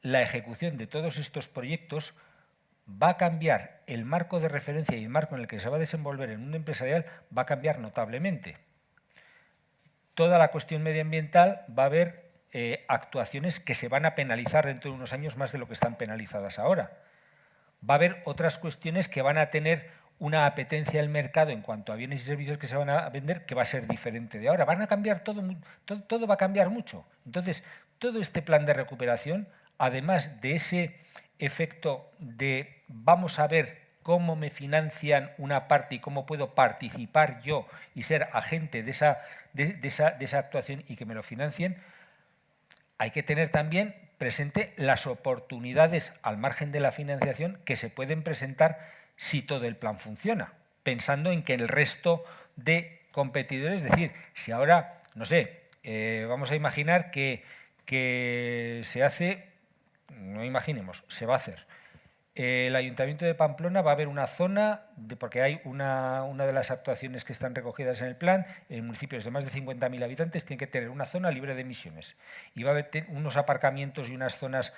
S2: la ejecución de todos estos proyectos, va a cambiar el marco de referencia y el marco en el que se va a desenvolver el mundo empresarial, va a cambiar notablemente. Toda la cuestión medioambiental va a haber actuaciones que se van a penalizar dentro de unos años más de lo que están penalizadas ahora. Va a haber otras cuestiones que van a tener una apetencia del mercado en cuanto a bienes y servicios que se van a vender que va a ser diferente de ahora. Van a cambiar todo va a cambiar mucho. Entonces, todo este plan de recuperación, además de ese efecto de vamos a ver cómo me financian una parte y cómo puedo participar yo y ser agente de esa actuación y que me lo financien, hay que tener también presente las oportunidades al margen de la financiación que se pueden presentar si todo el plan funciona, pensando en que el resto de competidores, es decir, si ahora, no sé, vamos a imaginar que se hace, no imaginemos, se va a hacer. El Ayuntamiento de Pamplona va a haber una zona, porque hay una de las actuaciones que están recogidas en el plan, en municipios de más de 50.000 habitantes tiene que tener una zona libre de emisiones. Y va a haber unos aparcamientos y unas zonas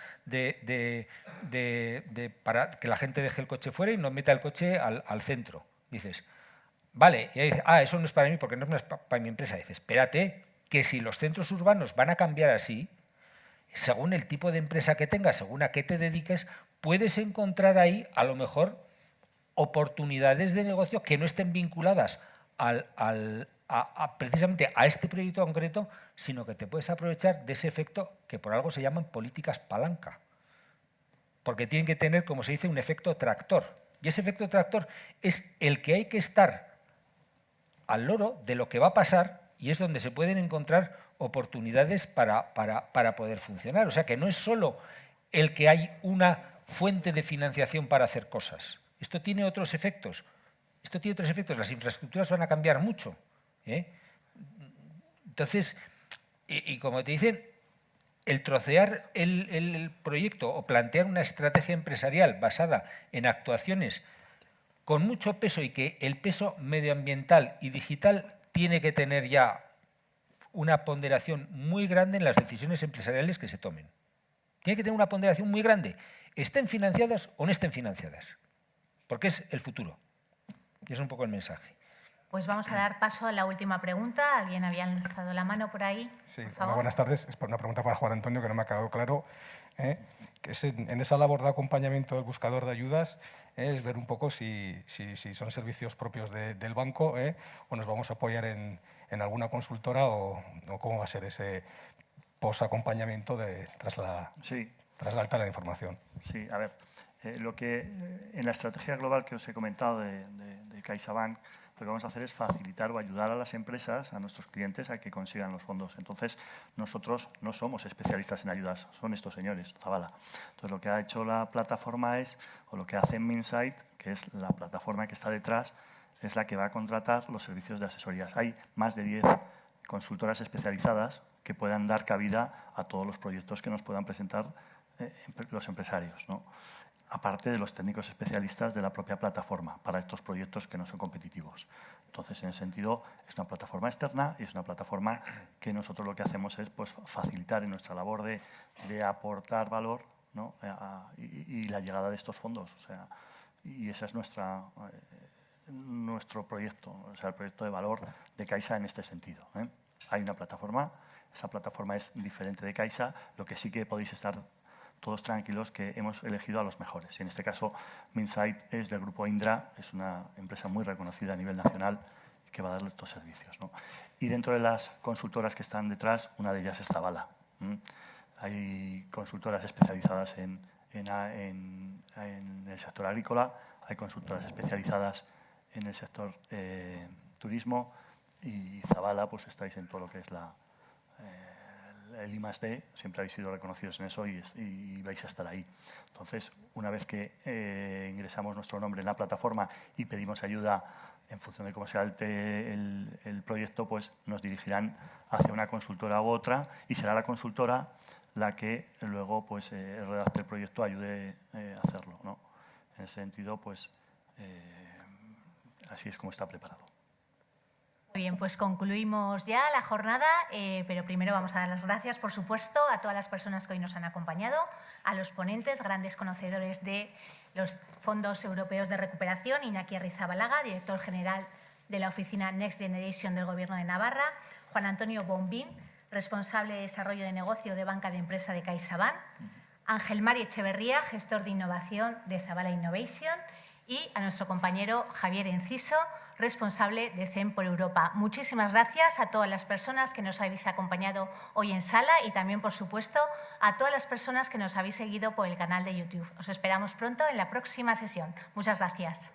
S2: para que la gente deje el coche fuera y no meta el coche al centro. Dices, vale, y dices, eso no es para mí porque no es para mi empresa. Dices, espérate, que si los centros urbanos van a cambiar así, según el tipo de empresa que tengas, según a qué te dediques, puedes encontrar ahí, a lo mejor, oportunidades de negocio que no estén vinculadas precisamente a este proyecto concreto, sino que te puedes aprovechar de ese efecto que por algo se llaman políticas palanca. Porque tienen que tener, como se dice, un efecto tractor. Y ese efecto tractor es el que hay que estar al loro de lo que va a pasar y es donde se pueden encontrar oportunidades para poder funcionar. O sea, que no es solo el que hay una fuente de financiación para hacer cosas. Esto tiene otros efectos. Las infraestructuras van a cambiar mucho. Entonces, y como te dicen, el trocear el proyecto o plantear una estrategia empresarial basada en actuaciones con mucho peso y que el peso medioambiental y digital tiene que tener ya una ponderación muy grande en las decisiones empresariales que se tomen. Tiene que tener una ponderación muy grande, estén financiadas o no estén financiadas, porque es el futuro. Y es un poco el mensaje.
S6: Pues vamos a dar paso a la última pregunta. ¿Alguien había alzado la mano por ahí?
S8: Sí,
S6: por favor.
S8: hola, buenas tardes. Es una pregunta para Juan Antonio que no me ha quedado claro. Que es en esa labor de acompañamiento del buscador de ayudas, es ver un poco si son servicios propios del banco o nos vamos a apoyar en alguna consultora o cómo va a ser ese post-acompañamiento tras la alta de la información.
S3: Sí, a ver. En la estrategia global que os he comentado de CaixaBank, lo que vamos a hacer es facilitar o ayudar a las empresas, a nuestros clientes, a que consigan los fondos. Entonces, nosotros no somos especialistas en ayudas, son estos señores, Zavala. Entonces, lo que ha hecho la plataforma o lo que hace Minsight, que es la plataforma que está detrás, es la que va a contratar los servicios de asesorías. Hay más de 10 consultoras especializadas que puedan dar cabida a todos los proyectos que nos puedan presentar los empresarios, ¿no? Aparte de los técnicos especialistas de la propia plataforma para estos proyectos que no son competitivos. Entonces, en ese sentido, es una plataforma externa y es una plataforma que nosotros lo que hacemos es pues, facilitar en nuestra labor de aportar valor, ¿no? y la llegada de estos fondos. O sea, y ese es nuestro proyecto, o sea, el proyecto de valor de Caixa en este sentido, ¿eh? Hay una plataforma, esa plataforma es diferente de Caixa, lo que sí que podéis estar todos tranquilos que hemos elegido a los mejores. Y en este caso, Minsight es del grupo Indra, es una empresa muy reconocida a nivel nacional que va a darle estos servicios, ¿no? Y dentro de las consultoras que están detrás, una de ellas es Zavala. Hay consultoras especializadas en el sector agrícola, hay consultoras especializadas en el sector turismo y Zavala, pues estáis en todo lo que es el I+D, siempre habéis sido reconocidos en eso y vais a estar ahí. Entonces, una vez que ingresamos nuestro nombre en la plataforma y pedimos ayuda en función de cómo sea el proyecto, pues nos dirigirán hacia una consultora u otra y será la consultora la que luego pues, redacte el proyecto, ayude a hacerlo, ¿no? En ese sentido, pues así es como está preparado.
S6: Bien, pues concluimos ya la jornada, pero primero vamos a dar las gracias, por supuesto, a todas las personas que hoy nos han acompañado, a los ponentes, grandes conocedores de los fondos europeos de recuperación, Iñaki Arrizabalaga, director general de la oficina Next Generation del Gobierno de Navarra, Juan Antonio Bombín, responsable de desarrollo de negocio de banca de empresa de CaixaBank, Ángel Mari Echeverría, gestor de innovación de Zavala Innovation, y a nuestro compañero Javier Enciso, responsable de CEM por Europa. Muchísimas gracias a todas las personas que nos habéis acompañado hoy en sala y también, por supuesto, a todas las personas que nos habéis seguido por el canal de YouTube. Os esperamos pronto en la próxima sesión. Muchas gracias.